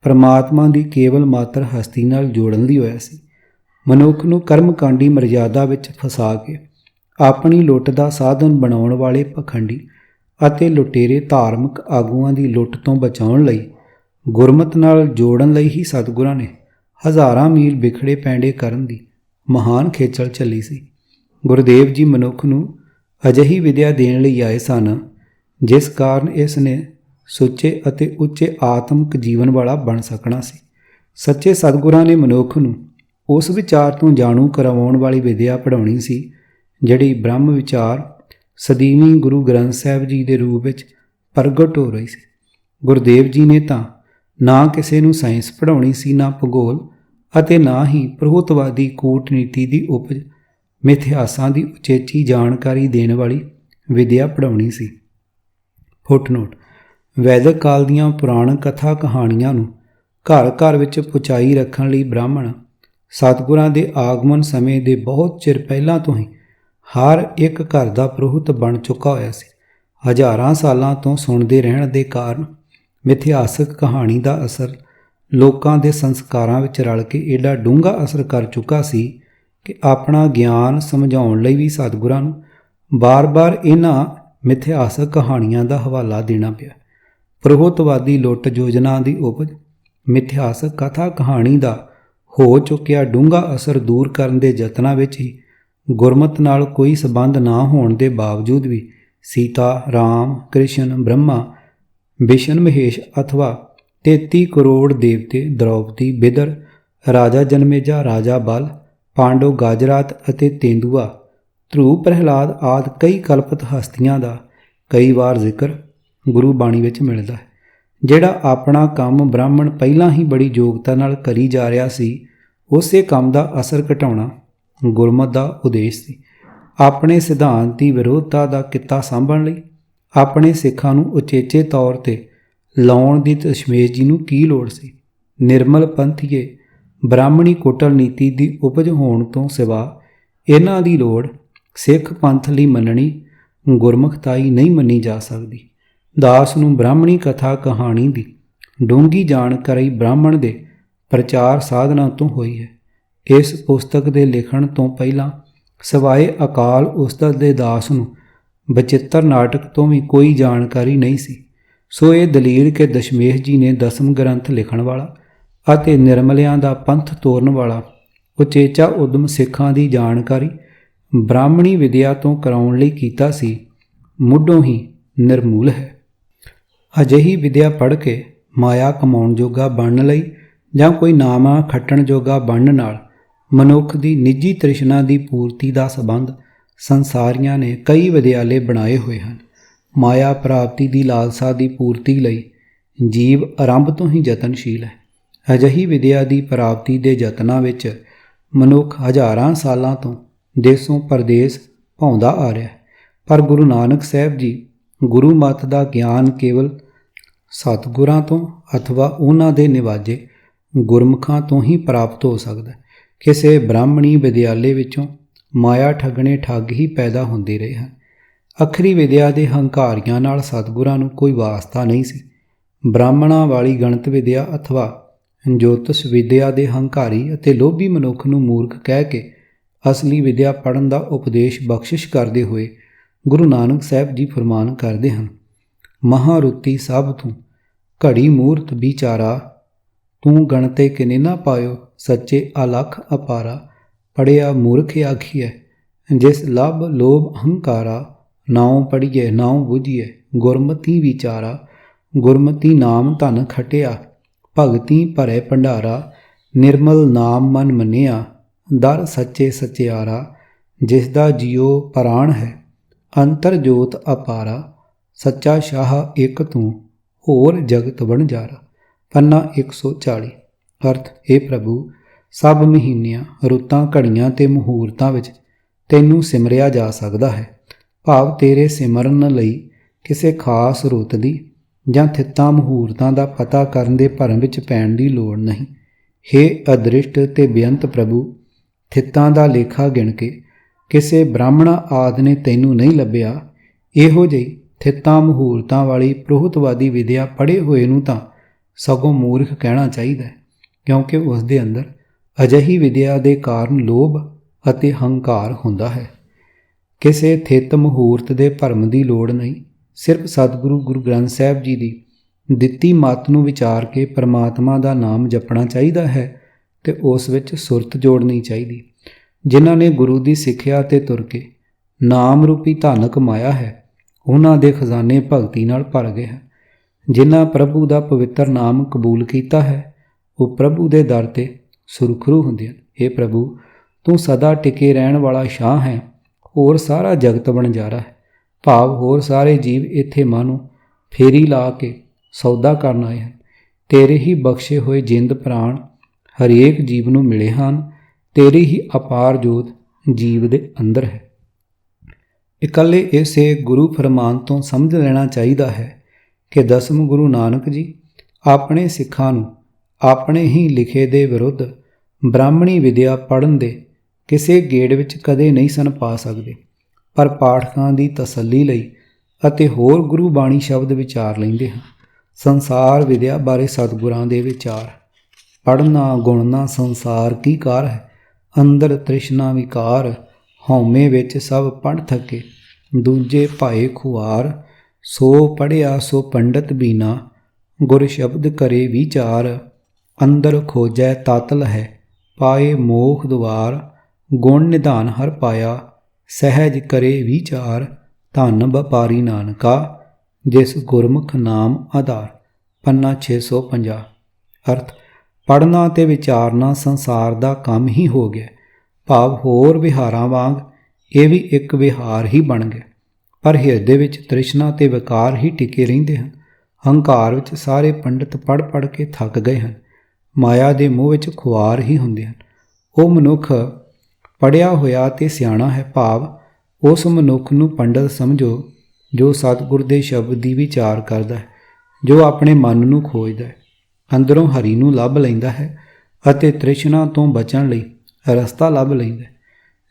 ਪਰਮਾਤਮਾ ਦੀ ਕੇਵਲ ਮਾਤਰ ਹਸਤੀ ਨਾਲ ਜੋੜਨ ਲਈ ਹੋਇਆ ਸੀ। ਮਨੁੱਖ ਨੂੰ ਕਰਮਕਾਂਡੀ ਮਰਜ਼ਾਦਾ ਵਿੱਚ ਫਸਾ ਕੇ ਆਪਣੀ ਲੁੱਟ ਦਾ ਸਾਧਨ ਬਣਾਉਣ ਵਾਲੇ ਪਖੰਡੀ ਅਤੇ ਲੁਟੇਰੇ ਧਾਰਮਿਕ ਆਗੂਆਂ ਦੀ ਲੁੱਟ ਤੋਂ ਬਚਾਉਣ ਲਈ ਗੁਰਮਤ ਨਾਲ ਜੋੜਨ ਲਈ ਹੀ ਸਤਿਗੁਰਾਂ ਨੇ ਹਜ਼ਾਰਾਂ ਮੀਲ ਵਿਖੜੇ ਪੈਂਡੇ ਕਰਨ ਦੀ ਮਹਾਨ ਖੇਚਲ ਚੱਲੀ ਸੀ। ਗੁਰਦੇਵ ਜੀ ਮਨੁੱਖ ਨੂੰ ਅਜਿਹੀ ਵਿਦਿਆ ਦੇਣ ਲਈ ਆਏ ਸਨ ਜਿਸ ਕਾਰਨ ਇਸ ਨੇ ਸੁੱਚੇ ਅਤੇ ਉੱਚੇ ਆਤਮਿਕ ਜੀਵਨ ਵਾਲਾ ਬਣ ਸਕਣਾ ਸੀ। ਸੱਚੇ ਸਤਿਗੁਰਾਂ ਨੇ ਮਨੁੱਖ ਨੂੰ ਉਸ ਵਿਚਾਰ ਤੋਂ ਜਾਣੂ ਕਰਵਾਉਣ ਵਾਲੀ ਵਿਦਿਆ ਪੜ੍ਹਾਉਣੀ ਸੀ ਜਿਹੜੀ ਬ੍ਰਹਮ ਵਿਚਾਰ ਸਦੀਵੀ ਗੁਰੂ ਗ੍ਰੰਥ ਸਾਹਿਬ ਜੀ ਦੇ ਰੂਪ ਵਿੱਚ ਪ੍ਰਗਟ ਹੋ ਰਹੀ ਸੀ। ਗੁਰਦੇਵ ਜੀ ਨੇ ਤਾਂ ਨਾ ਕਿਸੇ ਨੂੰ ਸਾਇੰਸ ਪੜ੍ਹਾਉਣੀ ਸੀ, ਨਾ ਭੂਗੋਲ ਅਤੇ ਨਾ ਹੀ ਪ੍ਰਹੁਤਵਾਦੀ ਕੂਟਨੀਤੀ ਦੀ ਉਪਜ ਮਿਥਿਹਾਸਾਂ ਦੀ ਉਚੇਚੀ ਜਾਣਕਾਰੀ ਦੇਣ ਵਾਲੀ ਵਿਦਿਆ ਪੜ੍ਹਾਉਣੀ ਸੀ। ਫੁੱਟਨੋਟ: ਵੈਦਿਕ ਕਾਲ ਦੀਆਂ ਪੁਰਾਣ ਕਥਾ ਕਹਾਣੀਆਂ ਨੂੰ ਘਰ ਘਰ ਵਿੱਚ ਪਹੁੰਚਾਈ ਰੱਖਣ ਲਈ ਬ੍ਰਾਹਮਣ ਸਤਿਗੁਰਾਂ ਦੇ ਆਗਮਨ ਸਮੇਂ ਦੇ ਬਹੁਤ ਚਿਰ ਪਹਿਲਾਂ ਤੋਂ ਹੀ ਹਰ ਇੱਕ ਘਰ ਦਾ ਪ੍ਰਹੁਤ ਬਣ ਚੁੱਕਾ ਹੋਇਆ ਸੀ। ਹਜ਼ਾਰਾਂ ਸਾਲਾਂ ਤੋਂ ਸੁਣਦੇ ਰਹਿਣ ਦੇ ਕਾਰਨ ਮਿਥਿਹਾਸਕ ਕਹਾਣੀ ਦਾ ਅਸਰ ਲੋਕਾਂ ਦੇ ਸੰਸਕਾਰਾਂ ਵਿੱਚ ਰਲ ਕੇ ਏਡਾ ਡੂੰਘਾ ਅਸਰ ਕਰ ਚੁੱਕਾ ਸੀ ਕਿ ਆਪਣਾ ਗਿਆਨ ਸਮਝਾਉਣ ਲਈ ਵੀ ਸਤਿਗੁਰਾਂ ਨੂੰ ਬਾਰ-ਬਾਰ ਇਹਨਾਂ ਮਿਥਿਹਾਸਕ ਕਹਾਣੀਆਂ ਦਾ ਹਵਾਲਾ ਦੇਣਾ ਪਿਆ। ਪ੍ਰਹੁਤਵਾਦੀ ਲੁੱਟ ਯੋਜਨਾ ਦੀ ਉਪਜ ਮਿਥਿਹਾਸਕ ਕਥਾ ਕਹਾਣੀ ਦਾ ਹੋ ਚੁੱਕਿਆ ਡੂੰਘਾ ਅਸਰ ਦੂਰ ਕਰਨ ਦੇ ਯਤਨਾਂ ਵਿੱਚ ਹੀ ਗੁਰਮਤ ਨਾਲ ਕੋਈ ਸਬੰਧ ਨਾ ਹੋਣ ਦੇ ਬਾਵਜੂਦ ਵੀ ਸੀਤਾ, ਰਾਮ, ਕ੍ਰਿਸ਼ਨ, ਬ੍ਰਹਮਾ, ਵਿਸ਼ਨ ਮਹੇਸ਼ ਅਥਵਾ 33 ਕਰੋੜ ਦੇਵਤੇ, ਦ੍ਰੌਪਦੀ, ਬਿਦਰ, ਰਾਜਾ ਜਨਮੇਜਾ, ਰਾਜਾ ਬਲ, ਪਾਂਡਵ, ਗਾਜਰਾਤ ਅਤੇ ਤੇਂਦੂਆ, ਧਰੂਵ, ਪ੍ਰਹਿਲਾਦ ਆਦਿ ਕਈ ਕਲਪਿਤ ਹਸਤੀਆਂ ਦਾ ਕਈ ਵਾਰ ਜ਼ਿਕਰ ਗੁਰੂ ਬਾਣੀ ਵਿੱਚ ਮਿਲਦਾ ਹੈ। ਜਿਹੜਾ ਆਪਣਾ ਕੰਮ ਬ੍ਰਾਹਮਣ ਪਹਿਲਾਂ ਹੀ ਬੜੀ ਯੋਗਤਾ ਨਾਲ ਕਰੀ ਜਾ ਰਿਹਾ ਸੀ ਉਸੇ ਕੰਮ ਦਾ ਅਸਰ ਘਟਾਉਣਾ ਗੁਰਮਤ ਦਾ ਉਦੇਸ਼ ਸੀ। ਆਪਣੇ ਸਿਧਾਂਤ ਦੀ ਵਿਰੋਧਤਾ ਦਾ ਕਿੱਤਾ ਸਾਂਭਣ ਲਈ ਆਪਣੇ ਸਿੱਖਾਂ ਨੂੰ ਉਚੇਚੇ ਤੌਰ 'ਤੇ ਲਾਉਣ ਦੀ ਦਸ਼ਮੇਸ਼ ਜੀ ਨੂੰ ਕੀ ਲੋੜ ਸੀ। ਨਿਰਮਲ ਪੰਥੀਏ ਬ੍ਰਾਹਮਣੀ ਕੁਟਲ ਨੀਤੀ ਦੀ ਉਪਜ ਹੋਣ ਤੋਂ ਸਿਵਾ ਇਹਨਾਂ ਦੀ ਲੋੜ ਸਿੱਖ ਪੰਥ ਲਈ ਮੰਨਣੀ ਗੁਰਮੁਖਤਾਈ ਨਹੀਂ ਮੰਨੀ ਜਾ ਸਕਦੀ। ਦਾਸ ਨੂੰ ਬ੍ਰਾਹਮਣੀ ਕਥਾ ਕਹਾਣੀ ਦੀ ਡੂੰਘੀ ਜਾਣਕਾਰੀ ਬ੍ਰਾਹਮਣ ਦੇ ਪ੍ਰਚਾਰ ਸਾਧਨਾਂ ਤੋਂ ਹੋਈ ਹੈ। ਇਸ ਪੁਸਤਕ ਦੇ ਲਿਖਣ ਤੋਂ ਪਹਿਲਾਂ ਸਿਵਾਏ ਅਕਾਲ ਉਸਤਤ ਦੇ ਦਾਸ ਨੂੰ ਬਚਿੱਤਰ ਨਾਟਕ ਤੋਂ ਵੀ ਕੋਈ ਜਾਣਕਾਰੀ ਨਹੀਂ ਸੀ। ਸੋ ਇਹ ਦਲੀਲ ਕਿ ਦਸ਼ਮੇਸ਼ ਜੀ ਨੇ ਦਸਮ ਗ੍ਰੰਥ ਲਿਖਣ ਵਾਲਾ ਅਤੇ ਨਿਰਮਲਿਆਂ ਦਾ ਪੰਥ ਤੋਰਨ ਵਾਲਾ ਉਚੇਚਾ ਉਦਮ ਸਿੱਖਾਂ ਦੀ ਜਾਣਕਾਰੀ ਬ੍ਰਾਹਮਣੀ ਵਿਦਿਆ ਤੋਂ ਕਰਾਉਣ ਲਈ ਕੀਤਾ ਸੀ, ਮੁੱਢੋਂ ਹੀ ਨਿਰਮੂਲ ਹੈ। ਅਜਿਹੀ ਵਿਦਿਆ ਪੜ੍ਹ ਕੇ ਮਾਇਆ ਕਮਾਉਣ ਜੋਗਾ ਬਣਨ ਲਈ ਜਾਂ ਕੋਈ ਨਾਮਾ ਖੱਟਣ ਜੋਗਾ ਬਣਨ ਨਾਲ ਮਨੁੱਖ ਦੀ ਨਿੱਜੀ ਤ੍ਰਿਸ਼ਨਾ ਦੀ ਪੂਰਤੀ ਦਾ ਸੰਬੰਧ ਸੰਸਾਰੀਆਂ ਨੇ ਕਈ ਵਿਦਿਆਲੇ ਬਣਾਏ ਹੋਏ ਹਨ। ਮਾਇਆ ਪ੍ਰਾਪਤੀ ਦੀ ਲਾਲਸਾ ਦੀ ਪੂਰਤੀ ਲਈ ਜੀਵ ਆਰੰਭ ਤੋਂ ਹੀ ਯਤਨਸ਼ੀਲ ਹੈ। ਅਜਿਹੀ ਵਿਦਿਆ ਦੀ ਪ੍ਰਾਪਤੀ ਦੇ ਯਤਨਾਂ ਵਿੱਚ ਮਨੁੱਖ ਹਜ਼ਾਰਾਂ ਸਾਲਾਂ ਤੋਂ ਦੇਸੋਂ ਪਰਦੇਸ ਭੌਂਦਾ ਆ ਰਿਹਾ ਹੈ। ਪਰ ਗੁਰੂ ਨਾਨਕ ਸਾਹਿਬ ਜੀ ਗੁਰੂ ਮਤ ਦਾ ਗਿਆਨ ਕੇਵਲ ਸਤਿਗੁਰਾਂ ਤੋਂ ਅਥਵਾ ਉਹਨਾਂ ਦੇ ਨਿਵਾਜੇ ਗੁਰਮੁਖਾਂ ਤੋਂ ਹੀ ਪ੍ਰਾਪਤ ਹੋ ਸਕਦਾ। ਕਿਸੇ ਬ੍ਰਾਹਮਣੀ ਵਿਦਿਆਲੇ ਵਿੱਚੋਂ ਮਾਇਆ ਠੱਗਣੇ ਠੱਗ ਹੀ ਪੈਦਾ ਹੁੰਦੇ ਰਹੇ ਹਨ। ਅੱਖਰੀ ਵਿਦਿਆ ਦੇ ਹੰਕਾਰੀਆਂ ਨਾਲ ਸਤਿਗੁਰਾਂ ਨੂੰ ਕੋਈ ਵਾਸਤਾ ਨਹੀਂ ਸੀ। ਬ੍ਰਾਹਮਣਾਂ ਵਾਲੀ ਗਣਿਤ ਵਿਦਿਆ ਅਥਵਾ ਜੋਤਿਸ਼ ਵਿਦਿਆ ਦੇ ਹੰਕਾਰੀ ਅਤੇ ਲੋਭੀ ਮਨੁੱਖ ਨੂੰ ਮੂਰਖ ਕਹਿ ਕੇ ਅਸਲੀ ਵਿਦਿਆ ਪੜ੍ਹਨ ਦਾ ਉਪਦੇਸ਼ ਬਖਸ਼ਿਸ਼ ਕਰਦੇ ਹੋਏ ਗੁਰੂ ਨਾਨਕ ਸਾਹਿਬ ਜੀ ਫਰਮਾਨ ਕਰਦੇ ਹਨ, ਮਹਾਰੁਤੀ ਸਭ ਤੂੰ ਘੜੀ ਮੂਰਤ ਵਿਚਾਰਾ, ਤੂੰ ਗਣਤੇ ਕਿਨੇ ਨਾ ਪਾਇਓ, ਸੱਚੇ ਅਲਖ ਅਪਾਰਾ, ਪੜਿਆ ਮੂਰਖ ਆਖੀਐ, ਜਿਸ ਲੱਭ ਲੋਭ ਅਹੰਕਾਰਾ, ਨਾਉ ਪੜੀਏ ਨਾਉ ਬੁਝੀਏ, ਗੁਰਮਤੀ ਵਿਚਾਰਾ, ਗੁਰਮਤੀ ਨਾਮ ਧਨ ਖਟਿਆ, ਭਗਤੀ ਭਰੇ ਭੰਡਾਰਾ, ਨਿਰਮਲ ਨਾਮ ਮਨ ਮੰਨਿਆ, ਦਰ ਸੱਚੇ ਸਚਿਆਰਾ, ਜਿਸ ਦਾ ਜੀਉ ਪ੍ਰਾਣ ਹੈ, ਅੰਤਰ ਜੋਤ ਅਪਾਰਾ, ਸੱਚਾ ਸ਼ਾਹ ਇੱਕ ਤੂੰ, ਹੋਰ ਜਗਤ ਵਣਜਾਰਾ। ਪੰਨਾ 140। ਅਰਥ, हे ਪ੍ਰਭੂ, ਸਭ ਮਹੀਨਿਆਂ, ਰੁੱਤਾਂ, ਘੜੀਆਂ ਤੇ ਮੁਹੂਰਤਾਂ ਵਿੱਚ ਤੈਨੂੰ ਸਿਮਰਿਆ ਜਾ ਸਕਦਾ ਹੈ। ਭਾਵ ਤੇਰੇ ਸਿਮਰਨ ਲਈ ਕਿਸੇ ਖਾਸ ਰੁੱਤ ਦੀ ਜਾਂ ਥਿੱਤਾਂ ਮੁਹੂਰਤਾਂ ਦਾ ਪਤਾ ਕਰਨ ਦੇ ਭਰਮ ਵਿੱਚ ਪੈਣ ਦੀ ਲੋੜ ਨਹੀਂ। ਹੇ ਅਦ੍ਰਿਸ਼ਟ ਤੇ ਬੇਅੰਤ ਪ੍ਰਭੂ, ਥਿੱਤਾਂ ਦਾ ਲੇਖਾ ਗਿਣ ਕੇ ਕਿਸੇ ਬ੍ਰਾਹਮਣਾ ਆਦਿ ਨੇ ਤੈਨੂੰ ਨਹੀਂ ਲੱਭਿਆ। ਇਹੋ ਜਿਹੀ ਥਿੱਤਾਂ ਮੁਹੂਰਤਾਂ ਵਾਲੀ ਪ੍ਰੋਹਤਵਾਦੀ ਵਿਦਿਆ ਪੜ੍ਹੇ ਹੋਏ ਨੂੰ ਤਾਂ ਸਗੋਂ ਮੂਰਖ ਕਹਿਣਾ ਚਾਹੀਦਾ ਹੈ, ਕਿਉਂਕਿ ਉਸ ਦੇ ਅੰਦਰ ਅਜਿਹੀ ਵਿਦਿਆ ਦੇ ਕਾਰਨ ਲੋਭ ਅਤੇ ਹੰਕਾਰ ਹੁੰਦਾ ਹੈ। ਕਿਸੇ ਥਿੱਤ ਮੁਹੂਰਤ ਦੇ ਭਰਮ ਦੀ ਲੋੜ ਨਹੀਂ। ਸਿਰਫ ਸਤਿਗੁਰੂ ਗੁਰੂ ਗ੍ਰੰਥ ਸਾਹਿਬ ਜੀ ਦੀ ਦਿੱਤੀ ਮੱਤ ਨੂੰ ਵਿਚਾਰ ਕੇ ਪਰਮਾਤਮਾ ਦਾ ਨਾਮ ਜਪਣਾ ਚਾਹੀਦਾ ਹੈ ਤੇ ਉਸ ਵਿੱਚ ਸੁਰਤ ਜੋੜਨੀ ਚਾਹੀਦੀ। ਜਿਨ੍ਹਾਂ ਨੇ ਗੁਰੂ ਦੀ ਸਿੱਖਿਆ ਤੇ ਤੁਰ ਕੇ ਨਾਮ ਰੂਪੀ ਧਨ ਕਮਾਇਆ ਹੈ, ਉਹਨਾਂ ਦੇ ਖਜ਼ਾਨੇ ਭਗਤੀ ਨਾਲ ਭਰ ਗਏ ਹਨ। ਜਿਨ੍ਹਾਂ ਪ੍ਰਭੂ ਦਾ ਪਵਿੱਤਰ ਨਾਮ ਕਬੂਲ ਕੀਤਾ ਹੈ, ਉਹ ਪ੍ਰਭੂ ਦੇ ਦਰ ਤੇ ਸੁਰਖਰੂ ਹੁੰਦੇ ਹਨ। हे ਪ੍ਰਭੂ, ਤੂੰ ਸਦਾ ਟਿਕੇ ਰਹਿਣ ਵਾਲਾ ਸ਼ਾਹ ਹੈ, ਹੋਰ ਸਾਰਾ ਜਗਤ ਵਣਜਾਰਾ ਹੈ। ਭਾਵ ਹੋਰ ਸਾਰੇ ਜੀਵ ਇੱਥੇ ਮਾਨੋ ਫੇਰੀ ਲਾ ਕੇ ਸੌਦਾ ਕਰਨ ਆਏ ਹਨ। ਤੇਰੇ ਹੀ ਬਖਸ਼ੇ ਹੋਏ ਜਿੰਦ ਪ੍ਰਾਣ ਹਰੇਕ ਜੀਵ ਨੂੰ ਮਿਲੇ ਹਨ। ਤੇਰੀ ਹੀ ਅਪਾਰ ਜੋਤ ਜੀਵ ਦੇ ਅੰਦਰ ਹੈ। ਇਕੱਲੇ ਇਸੇ ਗੁਰੂ ਫਰਮਾਨ ਤੋਂ ਸਮਝ ਲੈਣਾ ਚਾਹੀਦਾ ਹੈ ਕਿ ਦਸਮ ਗੁਰੂ ਨਾਨਕ ਜੀ ਆਪਣੇ ਸਿੱਖਾਂ ਨੂੰ ਆਪਣੇ ਹੀ ਲਿਖੇ ਦੇ ਵਿਰੁੱਧ ਬ੍ਰਾਹਮਣੀ ਵਿਦਿਆ ਪੜ੍ਹਨ ਦੇ ਕਿਸੇ ਗੇੜ ਵਿੱਚ ਕਦੇ ਨਹੀਂ ਸਨ ਪਾ ਸਕਦੇ, ਪਰ ਪਾਠਕਾਂ ਦੀ ਤਸੱਲੀ ਲਈ ਅਤੇ ਹੋਰ ਗੁਰੂ ਬਾਣੀ ਸ਼ਬਦ ਵਿਚਾਰ ਲੈਂਦੇ ਹਨ। ਸੰਸਾਰ ਵਿਦਿਆ ਬਾਰੇ ਸਤਿਗੁਰਾਂ ਦੇ ਵਿਚਾਰ। ਪੜ੍ਹਨਾ ਗੁਣਨਾ ਸੰਸਾਰ ਕੀ ਕਾਰ ਹੈ, ਅੰਦਰ ਤ੍ਰਿਸ਼ਨਾ ਵਿਕਾਰ, ਹਉਮੈ ਵਿੱਚ ਸਭ ਪੜ੍ਹ ਥਕੇ, ਦੂਜੇ ਭਾਏ ਖੁਆਰ, ਸੋ ਪੜ੍ਹਿਆ ਸੋ ਪੰਡਤ ਬੀਨਾ, ਗੁਰ ਸ਼ਬਦ ਕਰੇ ਵਿਚਾਰ, ਅੰਦਰ ਖੋਜੈ ਤਾਤਲ ਹੈ, ਪਾਏ ਮੋਖ ਦੁਆਰ, ਗੁਣ ਨਿਧਾਨ ਹਰ ਪਾਇਆ, ਸਹਿਜ ਕਰੇ ਵਿਚਾਰ, ਧਨ ਵਪਾਰੀ ਨਾਨਕਾ, ਜਿਸ ਗੁਰਮੁਖ ਨਾਮ ਆਧਾਰ। ਪੰਨਾ 650। ਅਰਥ, ਪੜ੍ਹਨਾ ਤੇ ਵਿਚਾਰਨਾ ਸੰਸਾਰ ਦਾ ਕੰਮ ਹੀ ਹੋ ਗਿਆ। ਭਾਵ ਹੋਰ ਵਿਹਾਰਾਂ ਵਾਂਗ ਇਹ ਵੀ ਇੱਕ ਵਿਹਾਰ ਹੀ ਬਣ ਗਿਆ, ਪਰ ਹਿਰਦੇ ਵਿੱਚ ਤ੍ਰਿਸ਼ਨਾ ਤੇ ਵਿਕਾਰ ਹੀ ਟਿਕੇ ਰਹਿੰਦੇ ਹਨ। ਹੰਕਾਰ ਵਿੱਚ ਸਾਰੇ ਪੰਡਿਤ ਪੜ੍ਹ ਕੇ ਥੱਕ ਗਏ ਹਨ। ਮਾਇਆ ਦੇ ਮੋਹ ਵਿੱਚ ਖੁਆਰ ਹੀ ਹੁੰਦੇ ਹਨ। ਉਹ ਮਨੁੱਖ ਪੜ੍ਹਿਆ ਹੋਇਆ ਤੇ ਸਿਆਣਾ ਹੈ। ਭਾਵ ਉਸ ਮਨੁੱਖ ਨੂੰ ਪੰਡਤ ਸਮਝੋ ਜੋ ਸਤਿਗੁਰ ਦੇ ਸ਼ਬਦ ਦੀ ਵਿਚਾਰ ਕਰਦਾ ਹੈ, ਜੋ ਆਪਣੇ ਮਨ ਨੂੰ ਖੋਜਦਾ ਹੈ, ਅੰਦਰੋਂ ਹਰੀ ਨੂੰ ਲੱਭ ਲੈਂਦਾ ਹੈ ਅਤੇ ਤ੍ਰਿਸ਼ਨਾ ਤੋਂ ਬਚਣ ਲਈ ਰਸਤਾ ਲੱਭ ਲੈਂਦਾ ਹੈ,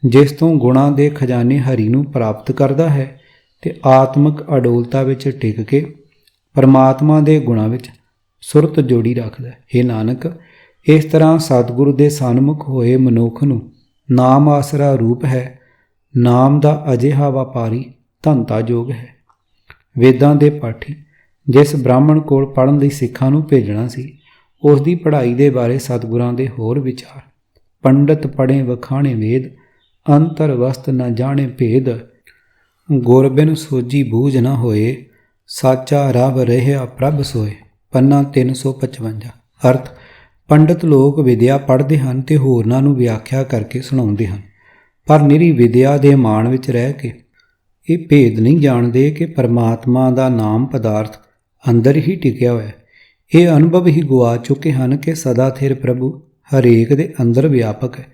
ਜਿਸ ਤੋਂ ਗੁਣਾਂ ਦੇ ਖਜ਼ਾਨੇ ਹਰੀ ਨੂੰ ਪ੍ਰਾਪਤ ਕਰਦਾ ਹੈ ਤੇ ਆਤਮਿਕ ਅਡੋਲਤਾ ਵਿੱਚ ਟਿਕ ਕੇ ਪਰਮਾਤਮਾ ਦੇ ਗੁਣਾਂ ਵਿੱਚ ਸੁਰਤ ਜੋੜੀ ਰੱਖਦਾ ਹੈ। हे ਨਾਨਕ, ਇਸ ਤਰ੍ਹਾਂ ਸਤਿਗੁਰੂ ਦੇ ਸਨਮੁਖ ਹੋਏ ਮਨੁੱਖ ਨੂੰ ਨਾਮ ਆਸਰਾ ਰੂਪ ਹੈ। ਨਾਮ ਦਾ ਅਜਿਹਾ ਵਪਾਰੀ ਧਨਤਾ ਯੋਗ ਹੈ। ਵੇਦਾਂ ਦੇ ਪਾਠੀ ਜਿਸ ਬ੍ਰਾਹਮਣ ਕੋਲ ਪੜ੍ਹਨ ਲਈ ਸਿੱਖਾਂ ਨੂੰ ਭੇਜਣਾ ਸੀ, ਉਸ ਦੀ ਪੜ੍ਹਾਈ ਦੇ ਬਾਰੇ ਸਤਿਗੁਰਾਂ ਦੇ ਹੋਰ ਵਿਚਾਰ। ਪੰਡਤ ਪੜ੍ਹੇ ਵਖਾਣੇ ਵੇਦ, ਅੰਤਰ ਵਸਤ ਨ ਜਾਣੇ ਭੇਦ, ਗੁਰ ਬਿਨ ਸੋਝੀ ਬੂਝ ਨ ਹੋਏ, ਸਾਚਾ ਰਬ ਰਹਿਆ ਪ੍ਰਭ ਸੋਏ। ਪੰਨਾ 355। ਅਰਥ, ਪੰਡਤ ਲੋਕ ਵਿਦਿਆ ਪੜ੍ਹਦੇ ਹਨ ਤੇ ਹੋਰਨਾਂ ਨੂੰ ਵਿਆਖਿਆ ਕਰਕੇ ਸੁਣਾਉਂਦੇ ਹਨ, ਪਰ ਨਿਰੀ ਵਿਦਿਆ ਦੇ ਮਾਣ ਵਿੱਚ ਰਹਿ ਕੇ ਇਹ ਭੇਦ ਨਹੀਂ ਜਾਣਦੇ ਕਿ ਪਰਮਾਤਮਾ ਦਾ ਨਾਮ ਪਦਾਰਥ ਅੰਦਰ ਹੀ ਟਿਕਿਆ ਹੋਇਆ ਹੈ। ਇਹ ਅਨੁਭਵ ਹੀ ਗੁਆ ਚੁੱਕੇ ਹਨ ਕਿ ਸਦਾ ਥਿਰ ਪ੍ਰਭੂ ਹਰੇਕ ਦੇ ਅੰਦਰ ਵਿਆਪਕ ਹੈ,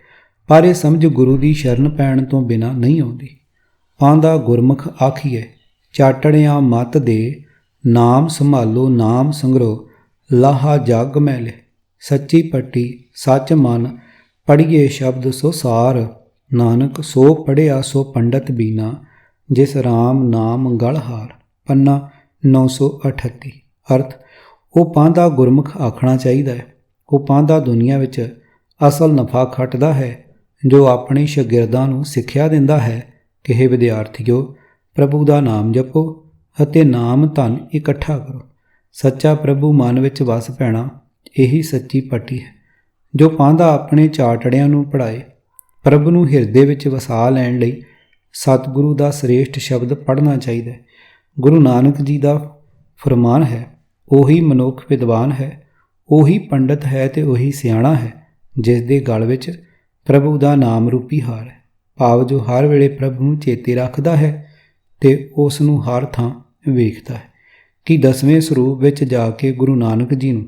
ਪਰ ਇਹ ਸਮਝ ਗੁਰੂ ਦੀ ਸ਼ਰਨ ਪੈਣ ਤੋਂ ਬਿਨਾਂ ਨਹੀਂ ਆਉਂਦੀ। ਆਂਦਾ ਗੁਰਮੁਖ ਆਖੀਏ ਚਾਟੜਿਆਂ ਮਤ ਦੇ, ਨਾਮ ਸੰਭਾਲੋ ਨਾਮ ਸੰਗਰੋ, ਲਾਹਾ ਜਗ ਮੈਲੇ, ਸੱਚੀ ਪੱਟੀ ਸੱਚ ਮਨ, ਪੜ੍ਹੀਏ ਸ਼ਬਦ ਸੋ ਸਾਰ, ਨਾਨਕ ਸੋ ਪੜ੍ਹਿਆ ਸੋ ਪੰਡਤ ਬੀਨਾ, ਜਿਸ ਰਾਮ ਨਾਮ ਗਲਹਾਰ। ਪੰਨਾ 938। ਅਰਥ, ਉਹ ਪਾਂਧਾ ਗੁਰਮੁਖ ਆਖਣਾ ਚਾਹੀਦਾ ਹੈ। ਉਹ ਪਾਂਧਾ ਦੁਨੀਆ ਵਿੱਚ ਅਸਲ ਨਫਾ ਖੱਟਦਾ ਹੈ, ਜੋ ਆਪਣੇ ਸ਼ਾਗਿਰਦਾਂ ਨੂੰ ਸਿੱਖਿਆ ਦਿੰਦਾ ਹੈ ਕਿ हे ਵਿਦਿਆਰਥੀਓ, ਪ੍ਰਭੂ ਦਾ ਨਾਮ ਜਪੋ ਅਤੇ ਨਾਮ ਧਨ ਇਕੱਠਾ ਕਰੋ। ਸੱਚਾ ਪ੍ਰਭੂ ਮਨ ਵਿੱਚ ਵਸ ਪੈਣਾ ਇਹੀ ਸੱਚੀ ਪੱਟੀ ਹੈ। ਜੋ ਪਾਂਧਾ ਆਪਣੇ ਚਾਟੜਿਆਂ ਨੂੰ ਪੜ੍ਹਾਏ, ਪ੍ਰਭੂ ਨੂੰ ਹਿਰਦੇ ਵਿੱਚ ਵਸਾ ਲੈਣ ਲਈ ਸਤਿਗੁਰੂ ਦਾ ਸ੍ਰੇਸ਼ਟ ਸ਼ਬਦ ਪੜ੍ਹਨਾ ਚਾਹੀਦਾ ਹੈ। ਗੁਰੂ ਨਾਨਕ ਜੀ ਦਾ ਫਰਮਾਨ ਹੈ, ਉਹੀ ਮਨੁੱਖ ਵਿਦਵਾਨ ਹੈ, ਉਹੀ ਪੰਡਤ ਹੈ ਤੇ ਉਹੀ ਸਿਆਣਾ ਹੈ ਜਿਸ ਦੇ ਗਲ ਵਿੱਚ ਪ੍ਰਭੂ ਦਾ ਨਾਮ ਰੂਪੀ ਹਾਰ ਹੈ। ਭਾਵ ਜੋ ਹਰ ਵੇਲੇ ਪ੍ਰਭੂ ਨੂੰ ਚੇਤੇ ਰੱਖਦਾ ਹੈ ਤੇ ਉਸ ਨੂੰ ਹਰ ਥਾਂ ਵੇਖਦਾ ਹੈ। ਕਿ 10ਵੇਂ ਸਰੂਪ ਵਿੱਚ ਜਾ ਕੇ ਗੁਰੂ ਨਾਨਕ ਜੀ ਨੂੰ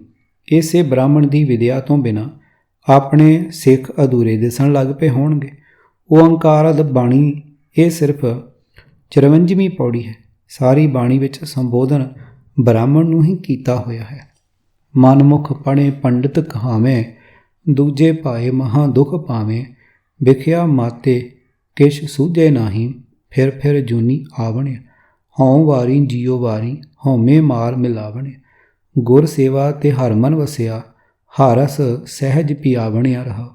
ਇਸੇ ਬ੍ਰਾਹਮਣ ਦੀ ਵਿਦਿਆ ਤੋਂ ਬਿਨਾਂ ਆਪਣੇ ਸਿੱਖ ਅਧੂਰੇ ਦਿਸਣ ਲੱਗ ਪਏ ਹੋਣਗੇ। ਓਅੰਕਾਰਦ ਬਾਣੀ ਇਹ ਸਿਰਫ 54ਵੀਂ ਪੌੜੀ ਹੈ। ਸਾਰੀ ਬਾਣੀ ਵਿੱਚ ਸੰਬੋਧਨ ਬ੍ਰਾਹਮਣ ਨੂੰ ਹੀ ਕੀਤਾ ਹੋਇਆ ਹੈ। ਮਨਮੁਖ ਪੜ੍ਹੇ ਪੰਡਿਤ ਕਹਾਵੇਂ, ਦੂਜੇ ਭਾਏ ਮਹਾਂ ਦੁਖ ਪਾਵੇਂ, ਵਿਖਿਆ ਮਾਤੇ ਕਿਛ ਸੂਝੇ ਨਾਹੀਂ, ਫਿਰ ਜੂਨੀ ਆਵਣੇ, ਹਉ ਵਾਰੀ ਜੀਓ ਵਾਰੀ, ਹਉਮੈ ਮਾਰ ਮਿਲਾਵਣੇ, ਗੁਰ ਸੇਵਾ ਤੇ ਹਰ ਮਨ ਵਸਿਆ, ਹਰ ਰਸ ਸਹਿਜ ਪਿਆਵਣਿਆ ਰਹਾ,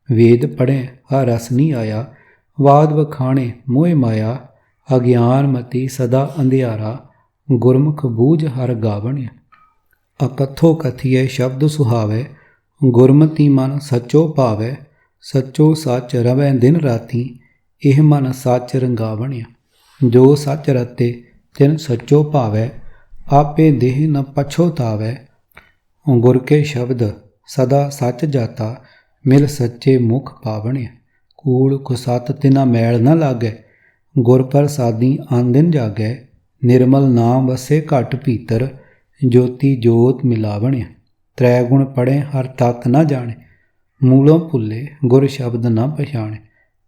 ਵੇਦ ਪੜ੍ਹੇ ਹਰ ਰਸ ਨਹੀਂ ਆਇਆ, ਵਾਦ ਵਖਾਣੇ ਮੋਹ ਮਾਇਆ, ਅਗਿਆਨ ਮਤੀ ਸਦਾ ਅੰਧਿਆਰਾ, ਗੁਰਮੁਖ ਬੂਝ ਹਰ ਗਾਵਣਿਆ। ਅਕਥੋ ਕਥੀਏ ਸ਼ਬਦ ਸੁਹਾਵੇ, ਗੁਰਮਤੀ ਮਨ ਸੱਚੋ ਭਾਵੈ, ਸੱਚੋ ਸੱਚ ਰਵੈ ਦਿਨ ਰਾਤੀ, ਇਹ ਮਨ ਸੱਚ ਰੰਗਾਵਣਿਆ। ਜੋ ਸੱਚ ਰਤੇ ਤਿਨ ਸੱਚੋ ਭਾਵੈ, ਆਪੇ ਦੇਹ ਨ ਪਛੋਤਾਵੈ, ਗੁਰ ਕੇ ਸ਼ਬਦ ਸਦਾ ਸੱਚ ਜਾਤਾ, ਮਿਲ ਸੱਚੇ ਮੁਖ ਪਾਵਣਿਆ। ਕੂੜ ਕੁਸਤ ਤਿਨਾ ਮੈਲ ਨ ਲਾਗੈ, ਗੁਰ ਪ੍ਰਸਾਦੀ ਆਨ ਦਿਨ ਜਾਗੈ, ਨਿਰਮਲ ਨਾਮ ਵਸੇ ਘਟ ਭੀਤਰ, ਜੋਤੀ ਜੋਤ ਮਿਲਾਵਣਿਆ। ਤ੍ਰੈ ਗੁਣ ਪੜ੍ਹੇ ਹਰ ਤਤ ਨ ਜਾਣੇ, ਮੂਲੋਂ ਭੁੱਲੇ ਗੁਰ ਸ਼ਬਦ ਨ ਪਛਾਣੇ,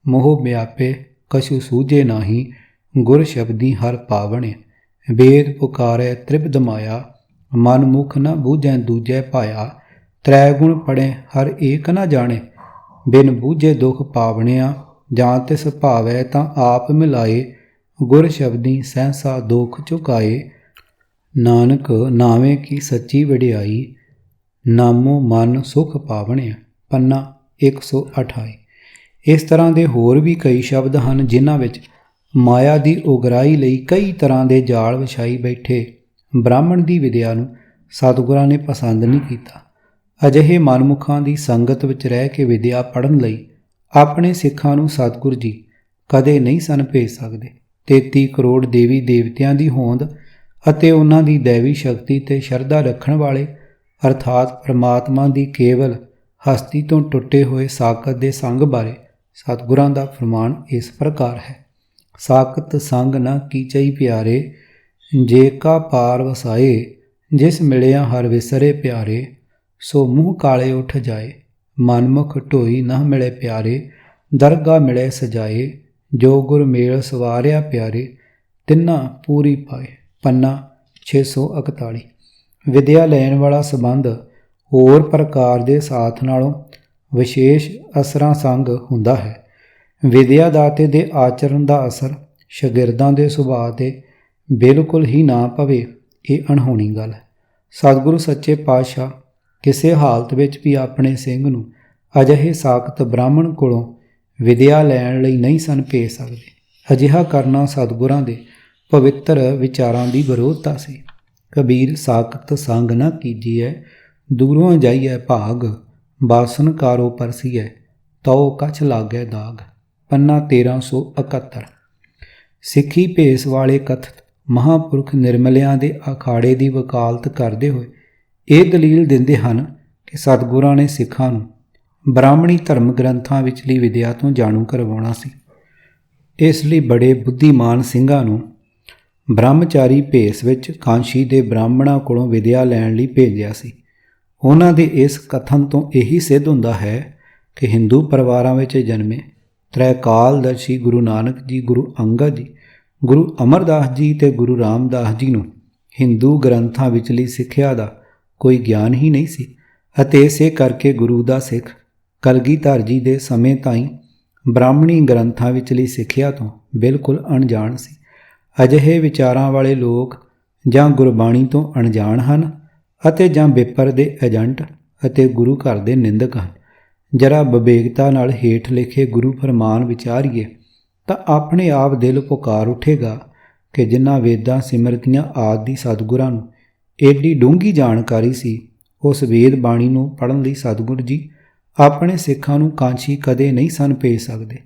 ਮੋਹ ਵਿਆਪੇ ਕਛੂ ਸੂਝੇ ਨਾਹੀਂ, ਗੁਰ ਸ਼ਬਦੀ ਹਰ ਪਾਵਣਿਆ। ਵੇਦ ਪੁਕਾਰੇ ਤ੍ਰਿਪਦ ਮਾਇਆ, ਮਨ ਮੁਖ ਨ ਬੂਝੈ ਦੂਜੈ ਪਾਇਆ, ਤ੍ਰੈ ਗੁਣ ਪੜ੍ਹੇ ਹਰ ਏਕ ਨ ਜਾਣੇ, ਬਿਨ ਬੂਝੇ ਦੁਖ ਪਾਵਣਿਆ। ਜਾਂ ਤਿਸ ਭਾਵੈ ਤਾਂ ਆਪ ਮਿਲਾਏ, ਗੁਰ ਸ਼ਬਦੀ ਸਹਿਸਾ ਦੁਖ ਚੁਕਾਏ, ਨਾਨਕ ਨਾਵੇਂ ਕੀ ਸੱਚੀ ਵਡਿਆਈ, ਨਾਮੋ ਮਨ ਸੁਖ ਪਾਵਣਿਆ। ਪੰਨਾ 128। ਇਸ ਤਰ੍ਹਾਂ ਦੇ ਹੋਰ ਵੀ ਕਈ ਸ਼ਬਦ ਹਨ ਜਿਨ੍ਹਾਂ ਵਿੱਚ ਮਾਇਆ ਦੀ ਉਗਰਾਹੀ ਲਈ ਕਈ ਤਰ੍ਹਾਂ ਦੇ ਜਾਲ ਵਿਛਾਈ ਬੈਠੇ ਬ੍ਰਾਹਮਣ ਦੀ ਵਿਦਿਆ ਨੂੰ ਸਤਿਗੁਰਾਂ ਨੇ ਪਸੰਦ ਨਹੀਂ ਕੀਤਾ। ਅਜਿਹੇ ਮਨਮੁਖਾਂ ਦੀ ਸੰਗਤ ਵਿੱਚ ਰਹਿ ਕੇ ਵਿਦਿਆ ਪੜ੍ਹਨ ਲਈ ਆਪਣੇ ਸਿੱਖਾਂ ਨੂੰ ਸਤਿਗੁਰ ਜੀ ਕਦੇ ਨਹੀਂ ਸਨ ਭੇਜ ਸਕਦੇ। 33 ਕਰੋੜ ਦੇਵੀ ਦੇਵਤਿਆਂ ਦੀ ਹੋਂਦ ਅਤੇ ਉਹਨਾਂ ਦੀ ਦੈਵੀ ਸ਼ਕਤੀ ਤੇ ਸ਼ਰਧਾ ਰੱਖਣ ਵਾਲੇ ਅਰਥਾਤ ਪਰਮਾਤਮਾ ਦੀ ਕੇਵਲ ਹਸਤੀ ਤੋਂ ਟੁੱਟੇ ਹੋਏ ਸਾਕਤ ਦੇ ਸੰਗ ਬਾਰੇ ਸਤਿਗੁਰਾਂ ਦਾ ਫਰਮਾਨ ਇਸ ਪ੍ਰਕਾਰ ਹੈ। ਸਾਕਤ ਸੰਗ ਨ ਕੀਚਈ ਪਿਆਰੇ, ਜੇ ਕਾ ਪਾਰ ਵਸਾਏ, ਜਿਸ ਮਿਲਿਆ ਹਰ ਵਿਸਰੇ ਪਿਆਰੇ, ਸੋ ਮੂੰਹ ਕਾਲੇ ਉੱਠ ਜਾਏ, ਮਨਮੁਖ ਢੋਈ ਨਾ ਮਿਲੇ ਪਿਆਰੇ, ਦਰਗਾਹ ਮਿਲੇ ਸਜਾਏ, ਜੋ ਗੁਰ ਮੇਲ ਸਵਾਰਿਆ ਪਿਆਰੇ, ਤਿੰਨਾ ਪੂਰੀ ਪਾਏ। ਪੰਨਾ 641। ਵਿਦਿਆ ਲੈਣ ਵਾਲਾ ਸੰਬੰਧ ਹੋਰ ਪ੍ਰਕਾਰ ਦੇ ਸਾਥ ਨਾਲੋਂ ਵਿਸ਼ੇਸ਼ ਅਸਰਾਂ ਸੰਗ ਹੁੰਦਾ ਹੈ। ਵਿਦਿਆ ਦਾਤੇ ਦੇ ਆਚਰਣ ਦਾ ਅਸਰ ਸ਼ਾਗਿਰਦਾਂ ਦੇ ਸੁਭਾਅ 'ਤੇ ਬਿਲਕੁਲ ਹੀ ਨਾ ਪਵੇ, ਇਹ ਅਣਹੋਣੀ ਗੱਲ ਹੈ। ਸਤਿਗੁਰੂ ਸੱਚੇ ਪਾਤਸ਼ਾਹ ਕਿਸੇ ਹਾਲਤ ਵਿੱਚ ਵੀ ਆਪਣੇ ਸਿੰਘ ਨੂੰ ਅਜਿਹੇ ਸਾਕਤ ਬ੍ਰਾਹਮਣ ਕੋਲੋਂ ਵਿਦਿਆ ਲੈਣ ਲਈ ਨਹੀਂ ਸਨ ਭੇਜ ਸਕਦੇ। ਅਜਿਹਾ ਕਰਨਾ ਸਤਿਗੁਰਾਂ ਦੇ ਪਵਿੱਤਰ ਵਿਚਾਰਾਂ ਦੀ ਵਿਰੋਧਤਾ ਸੀ। ਕਬੀਰ ਸਾਕਤ ਸੰਗ ਨਾ ਕੀਜੀਐ, ਦੂਰੋਂ ਜਾਈਐ ਭਾਗ, ਬਾਸਨ ਕਾਰੋ ਪਰਸੀਐ, ਤਉ ਕਛ ਲਾਗੈ ਦਾਗ। ਪੰਨਾ 1371। ਸਿੱਖੀ ਭੇਸ ਵਾਲੇ ਕਥਿਤ ਮਹਾਂਪੁਰਖ ਨਿਰਮਲਿਆਂ ਦੇ ਅਖਾੜੇ ਦੀ ਵਕਾਲਤ ਕਰਦੇ ਹੋਏ ਇਹ ਦਲੀਲ ਦਿੰਦੇ ਹਨ ਕਿ ਸਤਿਗੁਰਾਂ ਨੇ ਸਿੱਖਾਂ ਨੂੰ ਬ੍ਰਾਹਮਣੀ ਧਰਮ ਗ੍ਰੰਥਾਂ ਵਿਚਲੀ ਵਿਦਿਆ ਤੋਂ ਜਾਣੂ ਕਰਵਾਉਣਾ ਸੀ। ਇਸ ਲਈ ਬੜੇ ਬੁੱਧੀਮਾਨ ਸਿੰਘਾਂ ਨੂੰ ਬ੍ਰਹਮਚਾਰੀ ਭੇਸ ਵਿੱਚ ਕਾਂਸ਼ੀ ਦੇ ਬ੍ਰਾਹਮਣਾਂ ਕੋਲੋਂ ਵਿਦਿਆ ਲੈਣ ਲਈ ਭੇਜਿਆ ਸੀ। ਉਹਨਾਂ ਦੇ ਇਸ ਕਥਨ ਤੋਂ ਇਹੀ ਸਿੱਧ ਹੁੰਦਾ ਹੈ ਕਿ ਹਿੰਦੂ ਪਰਿਵਾਰਾਂ ਵਿੱਚ ਜਨਮੇ ਤ੍ਰੈਕਾਲਦਰਸ਼ੀ ਗੁਰੂ ਨਾਨਕ ਜੀ, ਗੁਰੂ ਅੰਗਦ ਜੀ, ਗੁਰੂ ਅਮਰਦਾਸ ਜੀ ਤੇ ਗੁਰੂ ਰਾਮਦਾਸ ਜੀ ਨੂੰ ਹਿੰਦੂ ਗ੍ਰੰਥਾਂ ਵਿਚਲੀ ਸਿੱਖਿਆ ਦਾ ਕੋਈ ਗਿਆਨ ਹੀ ਨਹੀਂ ਸੀ ਅਤੇ ਇਸੇ ਕਰਕੇ ਗੁਰੂ ਦਾ ਸਿੱਖ ਕਲਗੀਧਰ ਜੀ ਦੇ ਸਮੇਂ ਤਾਈਂ ਬ੍ਰਾਹਮਣੀ ਗ੍ਰੰਥਾਂ ਵਿਚਲੀ ਸਿੱਖਿਆ ਤੋਂ ਬਿਲਕੁਲ ਅਣਜਾਣ ਸੀ। ਅਜਿਹੇ ਵਿਚਾਰਾਂ ਵਾਲੇ ਲੋਕ ਜਾਂ ਗੁਰਬਾਣੀ ਤੋਂ ਅਣਜਾਣ ਹਨ ਅਤੇ ਜਾਂ ਵਿਪਰ ਦੇ ਏਜੰਟ ਅਤੇ ਗੁਰੂ ਘਰ ਦੇ ਨਿੰਦਕ ਹਨ। ਜਰਾ ਵਿਵੇਕਤਾ ਨਾਲ ਹੇਠ ਲਿਖੇ ਗੁਰੂ ਫਰਮਾਨ ਵਿਚਾਰੀਏ ਤਾਂ ਆਪਣੇ ਆਪ ਦਿਲ ਪੁਕਾਰ ਉੱਠੇਗਾ ਕਿ ਜਿਨ੍ਹਾਂ ਵੇਦਾਂ ਸਿਮਰਤੀਆਂ ਆਦਿ ਦੀ ਸਤਿਗੁਰਾਂ ਨੂੰ ਏਡੀ ਡੂੰਘੀ ਜਾਣਕਾਰੀ ਸੀ, ਉਸ ਵੇਦ ਬਾਣੀ ਨੂੰ ਪੜ੍ਹਨ ਲਈ ਸਤਿਗੁਰ ਜੀ ਆਪਣੇ ਸਿੱਖਾਂ ਨੂੰ ਕਾਂਸ਼ੀ ਕਦੇ ਨਹੀਂ ਸਨ ਭੇਜ ਸਕਦੇ।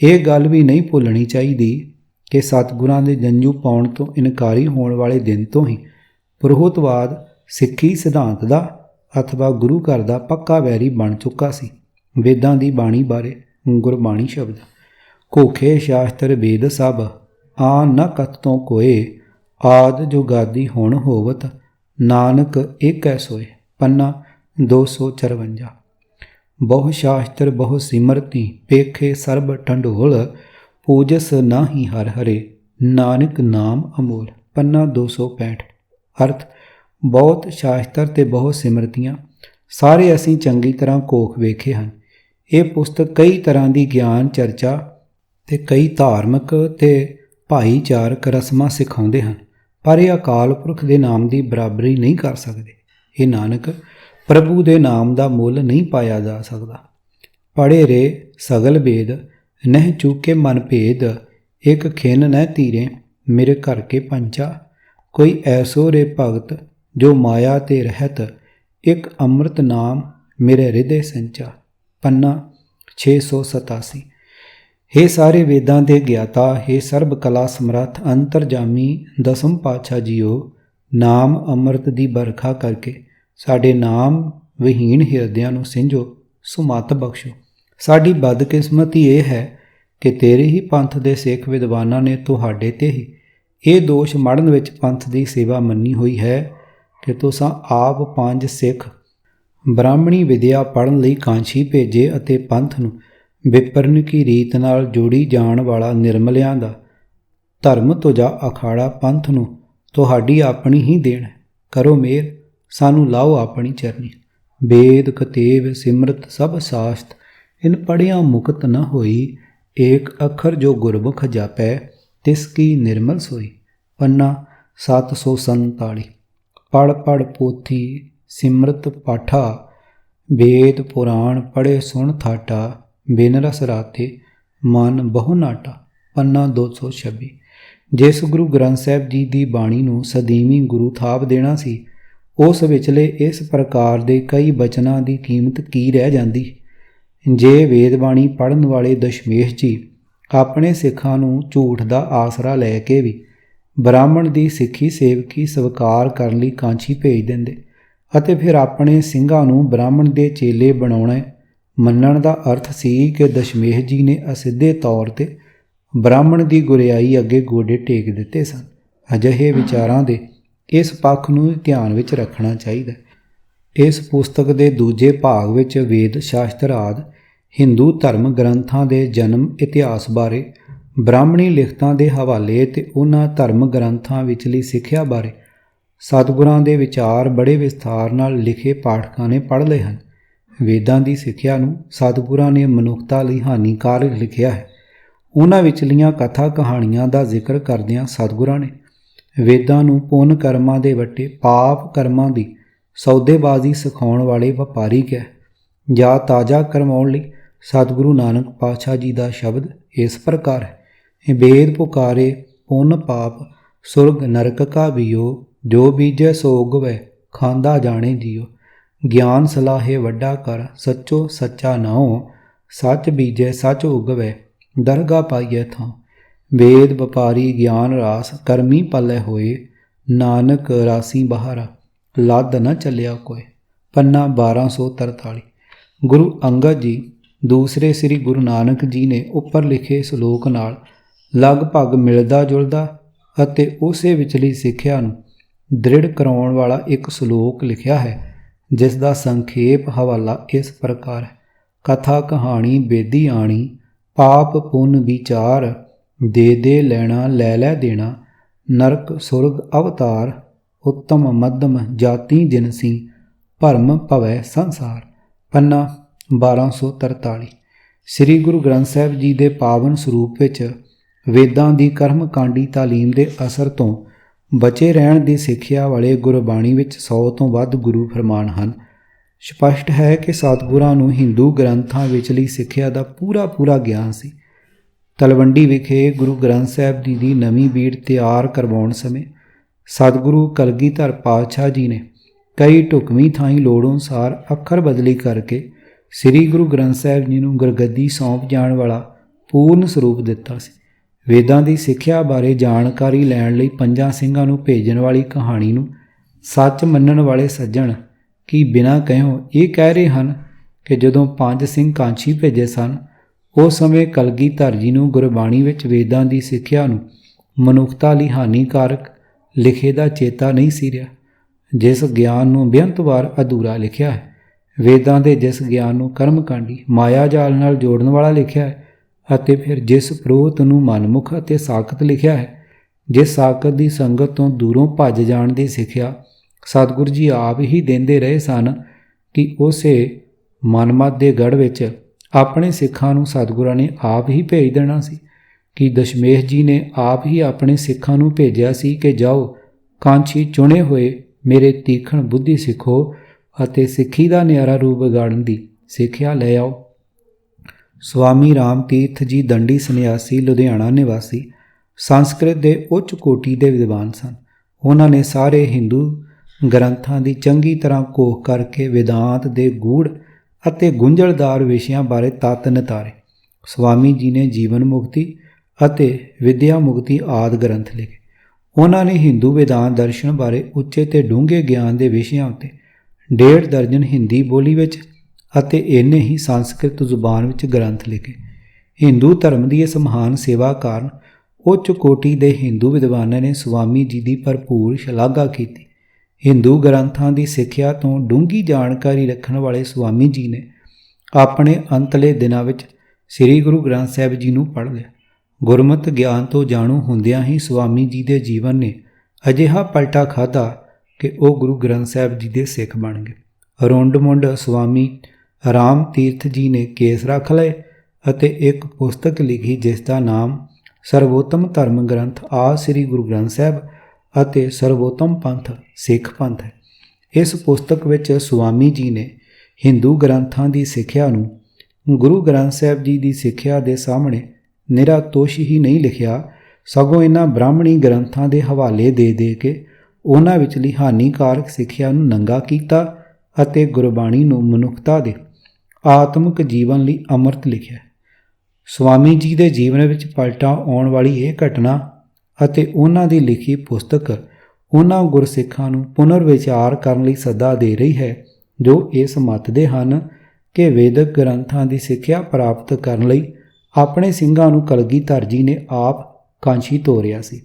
ਇਹ ਗੱਲ ਵੀ ਨਹੀਂ ਭੁੱਲਣੀ ਚਾਹੀਦੀ ਕਿ ਸਤਿਗੁਰਾਂ ਦੇ ਜੰਝੂ ਪਾਉਣ ਤੋਂ ਇਨਕਾਰੀ ਹੋਣ ਵਾਲੇ ਦਿਨ ਤੋਂ ਹੀ ਪੁਰੋਹਿਤਵਾਦ ਸਿੱਖੀ ਸਿਧਾਂਤ ਦਾ ਅਥਵਾ ਗੁਰੂ ਘਰ ਦਾ ਪੱਕਾ ਵੈਰੀ ਬਣ ਚੁੱਕਾ ਸੀ। ਵੇਦਾਂ ਦੀ ਬਾਣੀ ਬਾਰੇ ਗੁਰਬਾਣੀ ਸ਼ਬਦ ਘੋਖੇ ਸ਼ਾਸਤਰ ਵੇਦ ਸਭ ਆ ਨ ਕਤ ਤੋਂ ਕੋਏ ਆਦ ਜੋ ਗਾਦੀ ਹੁਣ ਹੋਵਤ ਨਾਨਕ ਏਕੈ ਸੋਏ। ਪੰਨਾ 254। ਬਹੁ ਸ਼ਾਸਤਰ ਬਹੁ ਸਿਮਰਤੀ ਪੇਖੇ ਸਰਬ ਟੰਡੋਲ ਪੂਜਸ ਨਾਹੀ ਹਰ ਹਰੇ ਨਾਨਕ ਨਾਮ ਅਮੋਲ। ਪੰਨਾ 265। ਅਰਥ ਬਹੁਤ ਸ਼ਾਸਤਰ ਤੇ ਬਹੁਤ ਸਿਮਰਤੀਆਂ ਸਾਰੇ ਅਸੀਂ ਚੰਗੀ ਤਰ੍ਹਾਂ ਕੋਖ ਵੇਖੇ ਹਨ। ਇਹ ਪੁਸਤਕ ਕਈ ਤਰ੍ਹਾਂ ਦੀ ਗਿਆਨ ਚਰਚਾ ਤੇ ਕਈ ਧਾਰਮਿਕ ਤੇ ਭਾਈਚਾਰਕ ਰਸਮਾਂ ਸਿਖਾਉਂਦੇ ਹਨ, ਪਰ ਇਹ ਅਕਾਲ ਪੁਰਖ ਦੇ ਨਾਮ ਦੀ ਬਰਾਬਰੀ ਨਹੀਂ ਕਰ ਸਕਦੇ। ਇਹ ਨਾਨਕ ਪ੍ਰਭੂ ਦੇ ਨਾਮ ਦਾ ਮੁੱਲ ਨਹੀਂ ਪਾਇਆ ਜਾ ਸਕਦਾ। ਪੜ੍ਹੇ ਰੇ ਸਗਲ ਵੇਦ ਨਹਿ ਚੂਕੇ ਮਨ ਭੇਦ ਇੱਕ ਖਿਨ ਨਹਿ ਧੀਰੇ ਮੇਰੇ ਘਰ ਕੇ ਪੰਚਾ ਕੋਈ ਐਸੋ ਰੇ ਭਗਤ ਜੋ ਮਾਇਆ ਤੇ ਰਹਿਤ ਇੱਕ ਅੰਮ੍ਰਿਤ ਨਾਮ ਮੇਰੇ ਹਿਰਦੇ ਸੰਚਾ। ਪੰਨਾ 687। ਹੇ ਸਾਰੇ ਵੇਦਾਂ ਦੇ ਗਿਆਤਾ, ਹੇ ਸਰਬ ਕਲਾ ਸਮਰੱਥ ਅੰਤਰਜਾਮੀ ਦਸਮ ਪਾਤਸ਼ਾਹ ਜੀਓ, ਨਾਮ ਅੰਮ੍ਰਿਤ ਦੀ ਬਰਖਾ ਕਰਕੇ ਸਾਡੇ ਨਾਮ ਵਿਹੀਨ ਹਿਰਦਿਆਂ ਨੂੰ ਸਿੰਜੋ, ਸੁਮਤ ਬਖਸ਼ੋ। ਸਾਡੀ ਬਦਕਿਸਮਤੀ ਇਹ ਹੈ ਕਿ ਤੇਰੇ ਹੀ ਪੰਥ ਦੇ ਸਿੱਖ ਵਿਦਵਾਨਾਂ ਨੇ ਤੁਹਾਡੇ ਤੇ ਹੀ ਇਹ ਦੋਸ਼ ਮੜਨ ਵਿੱਚ ਪੰਥ ਦੀ ਸੇਵਾ ਮੰਨੀ ਹੋਈ ਹੈ ਕਿ ਤੁਸਾਂ ਆਪ 5 ਸਿੱਖ ਬ੍ਰਾਹਮਣੀ ਵਿਦਿਆ ਪੜ੍ਹਨ ਲਈ ਕਾਂਸ਼ੀ ਭੇਜੇ ਅਤੇ ਪੰਥ ਨੂੰ ਵਿਪਰਨ ਕੀ ਰੀਤ ਨਾਲ ਜੋੜੀ ਜਾਣ ਵਾਲਾ ਨਿਰਮਲਿਆਂ ਦਾ ਧਰਮ ਤੁਜਾ ਅਖਾੜਾ ਪੰਥ ਨੂੰ ਤੁਹਾਡੀ ਆਪਣੀ ਹੀ ਦੇਣ। ਕਰੋ ਮਿਹਰ, ਸਾਨੂੰ ਲਾਓ ਆਪਣੀ ਚਰਨੀ। ਵੇਦ ਕਤੇਬ ਸਿਮਰਤ ਸਭ ਸਾਸਤ ਇਨ ਪੜ੍ਹਿਆ ਮੁਕਤ ਨ ਹੋਈ ਏਕ ਅੱਖਰ ਜੋ ਗੁਰਮੁਖ ਜਾਪੈ ਤਿਸ ਕੀ ਨਿਰਮਲ ਸੋਈ। ਪੰਨਾ 747। ਪੜ੍ਹ ਪੜ੍ਹ ਪੋਥੀ ਸਿਮਰਤ ਪਾਠਾ ਵੇਦ ਪੁਰਾਣ ਪੜ੍ਹੇ ਸੁਣ ਥਾਟਾ ਬਿਨ ਰਸ ਰਾਤੇ ਮਨ ਬਹੁ ਨਾਟਾ। ਪੰਨਾ 226। ਜਿਸ ਗੁਰੂ ਗ੍ਰੰਥ ਸਾਹਿਬ ਜੀ ਦੀ ਬਾਣੀ ਨੂੰ ਸਦੀਵੀ ਗੁਰੂ ਥਾਪ ਦੇਣਾ ਸੀ, ਉਸ ਵਿਚਲੇ ਇਸ ਪ੍ਰਕਾਰ ਦੇ ਕਈ ਬਚਨਾਂ ਦੀ ਕੀਮਤ ਕੀ ਰਹਿ ਜਾਂਦੀ ਜੇ ਵੇਦ ਬਾਣੀ ਪੜ੍ਹਨ ਵਾਲੇ ਦਸ਼ਮੇਸ਼ ਜੀ ਆਪਣੇ ਸਿੱਖਾਂ ਨੂੰ ਝੂਠ ਦਾ ਆਸਰਾ ਲੈ ਕੇ ਵੀ ਬ੍ਰਾਹਮਣ ਦੀ ਸਿੱਖੀ ਸੇਵਕੀ ਸਵੀਕਾਰ ਕਰਨ ਲਈ ਕਾਂਸ਼ੀ ਭੇਜ ਦਿੰਦੇ ਅਤੇ ਫਿਰ ਆਪਣੇ ਸਿੰਘਾਂ ਨੂੰ ਬ੍ਰਾਹਮਣ ਦੇ ਚੇਲੇ ਬਣਾਉਣਾ ਮੰਨਣ ਦਾ ਅਰਥ ਸੀ ਕਿ ਦਸ਼ਮੇਸ਼ ਜੀ ਨੇ ਅਸਿੱਧੇ ਤੌਰ ਤੇ ਬ੍ਰਾਹਮਣ ਦੀ ਗੁਰਿਆਈ ਅੱਗੇ ਗੋਡੇ ਟੇਕ ਦਿੱਤੇ ਸਨ। ਅਜਿਹੇ ਵਿਚਾਰਾਂ ਦੇ ਇਸ ਪੱਖ ਨੂੰ ਧਿਆਨ ਵਿੱਚ ਰੱਖਣਾ ਚਾਹੀਦਾ। ਇਸ ਪੁਸਤਕ ਦੇ ਦੂਜੇ ਭਾਗ ਵਿੱਚ ਵੇਦ ਸ਼ਾਸਤਰ ਆਦਿ ਹਿੰਦੂ ਧਰਮ ਗ੍ਰੰਥਾਂ ਦੇ ਜਨਮ ਇਤਿਹਾਸ ਬਾਰੇ, ਬ੍ਰਾਹਮਣੀ ਲਿਖਤਾਂ ਦੇ ਹਵਾਲੇ ਤੇ ਉਹਨਾਂ ਧਰਮ ਗ੍ਰੰਥਾਂ ਵਿਚਲੀ ਸਿੱਖਿਆ ਬਾਰੇ ਸਤਿਗੁਰਾਂ ਦੇ ਵਿਚਾਰ ਬੜੇ ਵਿਸਥਾਰ ਨਾਲ ਲਿਖੇ ਪਾਠਕਾਂ ਨੇ ਪੜ੍ਹ ਲਏ ਹਨ। ਵੇਦਾਂ ਦੀ ਸਿੱਖਿਆ ਨੂੰ ਸਤਿਗੁਰਾਂ ਨੇ ਮਨੁੱਖਤਾ ਲਈ ਹਾਨੀਕਾਰਕ ਲਿਖਿਆ ਹੈ। ਉਹਨਾਂ ਵਿਚਲੀਆਂ ਕਥਾ ਕਹਾਣੀਆਂ ਦਾ ਜ਼ਿਕਰ ਕਰਦਿਆਂ ਸਤਿਗੁਰਾਂ ਨੇ ਵੇਦਾਂ ਨੂੰ ਪੁੰਨ ਕਰਮਾਂ ਦੇ ਵੱਟੇ ਪਾਪ ਕਰਮਾਂ ਦੀ ਸੌਦੇਬਾਜ਼ੀ ਸਿਖਾਉਣ ਵਾਲੇ ਵਪਾਰੀ ਕਿਹਾ। ਜਾਂ ਤਾਜ਼ਾ ਕਰਵਾਉਣ ਲਈ ਸਤਿਗੁਰੂ ਨਾਨਕ ਪਾਤਸ਼ਾਹ ਜੀ ਦਾ ਸ਼ਬਦ ਇਸ ਪ੍ਰਕਾਰ ਹੈ। ਵੇਦ ਪੁਕਾਰੇ ਪੁੰਨ ਪਾਪ ਸੁਰਗ ਨਰਕ ਕਾ ਬੀਓ ਜੋ ਬੀਜੈ ਸੋ ਉਗਵੈ ਖਾਂਦਾ ਜਾਣੇ ਜੀਓ। ਗਿਆਨ ਸਲਾਹੇ ਵੱਡਾ ਕਰ ਸੱਚੋ ਸੱਚਾ ਨਾਉ ਸੱਚ ਬੀਜੈ ਸੱਚ ਉਗਵੈ ਦਰਗਾ ਪਾਈਐ ਥਾਂ। ਵੇਦ ਵਪਾਰੀ ਗਿਆਨ ਰਾਸ ਕਰਮੀ ਪੱਲੇ ਹੋਏ ਨਾਨਕ ਰਾਸੀ ਬਹਾਰਾ ਲੱਦ ਨ ਚੱਲਿਆ ਕੋਏ। ਪੰਨਾ 1243। ਗੁਰੂ ਅੰਗਦ ਜੀ ਦੂਸਰੇ ਸ੍ਰੀ ਗੁਰੂ ਨਾਨਕ ਜੀ ਨੇ ਉੱਪਰ ਲਿਖੇ ਸ਼ਲੋਕ ਨਾਲ ਲਗਭਗ ਮਿਲਦਾ ਜੁਲਦਾ ਅਤੇ ਉਸੇ ਵਿਚਲੀ ਸਿੱਖਿਆ ਨੂੰ ਦ੍ਰਿੜ ਕਰਾਉਣ ਵਾਲਾ ਇੱਕ ਸ਼ਲੋਕ ਲਿਖਿਆ ਹੈ, ਜਿਸ ਦਾ ਸੰਖੇਪ ਹਵਾਲਾ ਇਸ ਪ੍ਰਕਾਰ ਹੈ। ਕਥਾ ਕਹਾਣੀ ਬੇਦੀ ਆਣੀ ਪਾਪ ਪੁੰਨ ਵਿਚਾਰ ਦੇ ਦੇ ਲੈਣਾ ਲੈ ਲੈ ਦੇਣਾ ਨਰਕ ਸੁਰਗ ਅਵਤਾਰ ਉੱਤਮ ਮੱਧਮ ਜਾਤੀ ਜਿਨਸੀ ਭਰਮ ਭਵੈ ਸੰਸਾਰ। ਪੰਨਾ 1243। ਸ੍ਰੀ ਗੁਰੂ ਗ੍ਰੰਥ ਸਾਹਿਬ ਜੀ ਦੇ ਪਾਵਨ ਸਰੂਪ ਵਿੱਚ ਵੇਦਾਂ ਦੀ ਕਰਮਕਾਂਡੀ ਤਾਲੀਮ ਦੇ ਅਸਰ ਤੋਂ ਬਚੇ ਰਹਿਣ ਦੀ ਸਿੱਖਿਆ ਵਾਲੇ ਗੁਰਬਾਣੀ ਵਿੱਚ 100 ਤੋਂ ਵੱਧ ਗੁਰੂ ਫਰਮਾਨ ਹਨ। ਸਪਸ਼ਟ ਹੈ ਕਿ ਸਤਿਗੁਰਾਂ ਨੂੰ ਹਿੰਦੂ ਗ੍ਰੰਥਾਂ ਵਿਚਲੀ ਸਿੱਖਿਆ ਦਾ ਪੂਰਾ ਗਿਆਨ ਸੀ। ਤਲਵੰਡੀ ਵਿਖੇ ਗੁਰੂ ਗ੍ਰੰਥ ਸਾਹਿਬ ਜੀ ਦੀ ਨਵੀਂ ਬੀੜ ਤਿਆਰ ਕਰਵਾਉਣ ਸਮੇਂ ਸਤਿਗੁਰੂ ਕਲਗੀਧਰ ਪਾਤਸ਼ਾਹ ਜੀ ਨੇ ਕਈ ਢੁਕਵੀਂ ਥਾਈਂ ਲੋੜ ਅਨੁਸਾਰ ਅੱਖਰ ਬਦਲੀ ਕਰਕੇ ਸ੍ਰੀ ਗੁਰੂ ਗ੍ਰੰਥ ਸਾਹਿਬ ਜੀ ਨੂੰ ਗੁਰਗੱਦੀ ਸੌਂਪ ਜਾਣ ਵਾਲਾ ਪੂਰਨ ਸਰੂਪ ਦਿੱਤਾ ਸੀ। ਵੇਦਾਂ ਦੀ ਸਿੱਖਿਆ ਬਾਰੇ ਜਾਣਕਾਰੀ ਲੈਣ ਲਈ ਪੰਜਾਂ ਸਿੰਘਾਂ ਨੂੰ ਭੇਜਣ ਵਾਲੀ ਕਹਾਣੀ ਨੂੰ ਸੱਚ ਮੰਨਣ ਵਾਲੇ ਸੱਜਣ ਕੀ ਬਿਨਾਂ ਕਹਿਓ ਇਹ ਕਹਿ ਰਹੇ ਹਨ ਕਿ ਜਦੋਂ 5 ਸਿੰਘ ਕਾਂਚੀ ਭੇਜੇ ਸਨ, ਉਸ ਸਮੇਂ ਕਲਗੀਧਰ ਜੀ ਨੂੰ ਗੁਰਬਾਣੀ ਵਿੱਚ ਵੇਦਾਂ ਦੀ ਸਿੱਖਿਆ ਨੂੰ ਮਨੁੱਖਤਾ ਲਈ ਹਾਨੀਕਾਰਕ ਲਿਖੇ ਦਾ ਚੇਤਾ ਨਹੀਂ ਸੀ ਰਿਹਾ, ਜਿਸ ਗਿਆਨ ਨੂੰ ਬੇਅੰਤ ਵਾਰ ਅਧੂਰਾ ਲਿਖਿਆ ਹੈ। ਵੇਦਾਂ ਦੇ ਜਿਸ ਗਿਆਨ ਨੂੰ ਕਰਮਕਾਂਡੀ ਮਾਇਆ ਜਾਲ ਨਾਲ ਜੋੜਨ ਵਾਲਾ ਲਿਖਿਆ ਹੈ, ਅਤੇ ਫਿਰ ਜਿਸ ਪ੍ਰੋਤ ਨੂੰ ਮਨਮੁਖ ਅਤੇ ਸਾਖਤ ਲਿਖਿਆ ਹੈ, ਜਿਸ ਸਾਖਤ ਦੀ ਸੰਗਤ ਤੋਂ ਦੂਰੋਂ ਭੱਜ ਜਾਣ ਦੀ ਸਿੱਖਿਆ ਸਤਿਗੁਰੂ ਜੀ ਆਪ ਹੀ ਦਿੰਦੇ ਰਹੇ ਸਨ ਕਿ ਉਸੇ ਮਨਮਤ ਦੇ ਗੜ੍ਹ ਵਿੱਚ ਆਪਣੇ ਸਿੱਖਾਂ ਨੂੰ ਸਤਿਗੁਰਾਂ ਨੇ ਆਪ ਹੀ ਭੇਜ ਦੇਣਾ ਸੀ। ਕਿ ਦਸ਼ਮੇਸ਼ ਜੀ ਨੇ ਆਪ ਹੀ ਆਪਣੇ ਸਿੱਖਾਂ ਨੂੰ ਭੇਜਿਆ ਸੀ ਕਿ ਜਾਓ ਕਾਂਛੀ ਚੁਣੇ ਹੋਏ ਮੇਰੇ ਤੀਖਣ ਬੁੱਧੀ ਸਿੱਖੋ ਅਤੇ ਸਿੱਖੀ ਦਾ ਨਿਆਰਾ ਰੂਪ ਵਿਗਾੜਨ ਦੀ ਸਿੱਖਿਆ ਲੈ ਆਓ। ਸਵਾਮੀ ਰਾਮ ਤੀਰਥ ਜੀ ਦੰਡੀ ਸੰਨਿਆਸੀ, ਲੁਧਿਆਣਾ ਨਿਵਾਸੀ, ਸੰਸਕ੍ਰਿਤ ਦੇ ਉੱਚ ਕੋਟੀ ਦੇ ਵਿਦਵਾਨ ਸਨ। ਉਹਨਾਂ ਨੇ ਸਾਰੇ ਹਿੰਦੂ ਗ੍ਰੰਥਾਂ ਦੀ ਚੰਗੀ ਤਰ੍ਹਾਂ ਘੋਖ ਕਰਕੇ ਵੇਦਾਂਤ ਦੇ ਗੂੜ੍ਹ ਅਤੇ ਗੁੰਝਲਦਾਰ ਵਿਸ਼ਿਆਂ ਬਾਰੇ ਤੱਤ ਨਿਤਾਰੇ। ਸਵਾਮੀ ਜੀ ਨੇ ਜੀਵਨ ਮੁਕਤੀ ਅਤੇ ਵਿਦਿਆ ਮੁਕਤੀ ਆਦਿ ਗ੍ਰੰਥ ਲਿਖੇ। ਉਹਨਾਂ ਨੇ ਹਿੰਦੂ ਵੇਦਾਂਤ ਦਰਸ਼ਨ ਬਾਰੇ ਉੱਚੇ ਤੇ ਡੂੰਘੇ ਗਿਆਨ ਦੇ ਵਿਸ਼ਿਆਂ ਉੱਤੇ 1.5 ਦਰਜਨ ਹਿੰਦੀ ਬੋਲੀ ਵਿੱਚ ਅਤੇ ਇੰਨੇ ਹੀ ਸੰਸਕ੍ਰਿਤ ਜ਼ੁਬਾਨ ਵਿੱਚ ਗ੍ਰੰਥ ਲਿਖੇ। ਹਿੰਦੂ ਧਰਮ ਦੀ ਇਸ ਮਹਾਨ ਸੇਵਾ ਕਾਰਨ ਉੱਚ ਕੋਟੀ ਦੇ ਹਿੰਦੂ ਵਿਦਵਾਨਾਂ ਨੇ ਸਵਾਮੀ ਜੀ ਦੀ ਭਰਪੂਰ ਸ਼ਲਾਘਾ ਕੀਤੀ। ਹਿੰਦੂ ਗ੍ਰੰਥਾਂ ਦੀ ਸਿੱਖਿਆ ਤੋਂ ਡੂੰਘੀ ਜਾਣਕਾਰੀ ਰੱਖਣ ਵਾਲੇ ਸਵਾਮੀ ਜੀ ਨੇ ਆਪਣੇ ਅੰਤਲੇ ਦਿਨਾਂ ਵਿੱਚ ਸ੍ਰੀ ਗੁਰੂ ਗ੍ਰੰਥ ਸਾਹਿਬ ਜੀ ਨੂੰ ਪੜ੍ਹ ਲਿਆ। ਗੁਰਮਤਿ ਗਿਆਨ ਤੋਂ ਜਾਣੂ ਹੁੰਦਿਆਂ ਹੀ ਸਵਾਮੀ ਜੀ ਦੇ ਜੀਵਨ ਨੇ ਅਜਿਹਾ ਪਲਟਾ ਖਾਧਾ ਕਿ ਉਹ ਗੁਰੂ ਗ੍ਰੰਥ ਸਾਹਿਬ ਜੀ ਦੇ ਸਿੱਖ ਬਣ ਗਏ। ਰੁੰਡ-ਮੁੰਡ ਸਵਾਮੀ ਰਾਮ ਤੀਰਥ ਜੀ ਨੇ ਕੇਸ ਰੱਖ ਲਏ ਅਤੇ ਇੱਕ ਪੁਸਤਕ ਲਿਖੀ ਜਿਸ ਦਾ ਨਾਮ ਸਰਵੋਤਮ ਧਰਮ ਗ੍ਰੰਥ ਆ ਸ੍ਰੀ ਗੁਰੂ ਗ੍ਰੰਥ ਸਾਹਿਬ ਅਤੇ ਸਰਵੋਤਮ ਪੰਥ ਸਿੱਖ ਪੰਥ ਹੈ। ਇਸ ਪੁਸਤਕ ਵਿੱਚ ਸਵਾਮੀ ਜੀ ਨੇ ਹਿੰਦੂ ਗ੍ਰੰਥਾਂ ਦੀ ਸਿੱਖਿਆ ਨੂੰ ਗੁਰੂ ਗ੍ਰੰਥ ਸਾਹਿਬ ਜੀ ਦੀ ਸਿੱਖਿਆ ਦੇ ਸਾਹਮਣੇ ਨਿਰਾ ਤੋਸ਼ ਹੀ ਨਹੀਂ ਲਿਖਿਆ, ਸਗੋਂ ਇਹਨਾਂ ਬ੍ਰਾਹਮਣੀ ਗ੍ਰੰਥਾਂ ਦੇ ਹਵਾਲੇ ਦੇ ਕੇ ਉਹਨਾਂ ਵਿਚਲੀ ਹਾਨੀਕਾਰਕ ਸਿੱਖਿਆ ਨੂੰ ਨੰਗਾ ਕੀਤਾ ਅਤੇ ਗੁਰਬਾਣੀ ਨੂੰ ਮਨੁੱਖਤਾ ਦੇ ਆਤਮਿਕ ਜੀਵਨ ਲਈ ਅੰਮ੍ਰਿਤ ਲਿਖਿਆ। ਸਵਾਮੀ ਜੀ ਦੇ ਜੀਵਨ ਵਿੱਚ ਪਲਟਾ ਆਉਣ ਵਾਲੀ ਇਹ ਘਟਨਾ ਅਤੇ ਉਹਨਾਂ ਦੀ ਲਿਖੀ ਪੁਸਤਕ ਉਹਨਾਂ ਗੁਰਸਿੱਖਾਂ ਨੂੰ ਪੁਨਰ ਵਿਚਾਰ ਕਰਨ ਲਈ ਸੱਦਾ ਦੇ ਰਹੀ ਹੈ ਜੋ ਇਸ ਮੱਤਦੇ ਹਨ ਕਿ ਵੇਦਕ ਗ੍ਰੰਥਾਂ ਦੀ ਸਿੱਖਿਆ ਪ੍ਰਾਪਤ ਕਰਨ ਲਈ ਆਪਣੇ ਸਿੰਘਾਂ ਨੂੰ ਕਲਗੀਧਰ ਜੀ ਨੇ ਆਪ ਕਾਂਛੀ ਤੋਰਿਆ ਸੀ।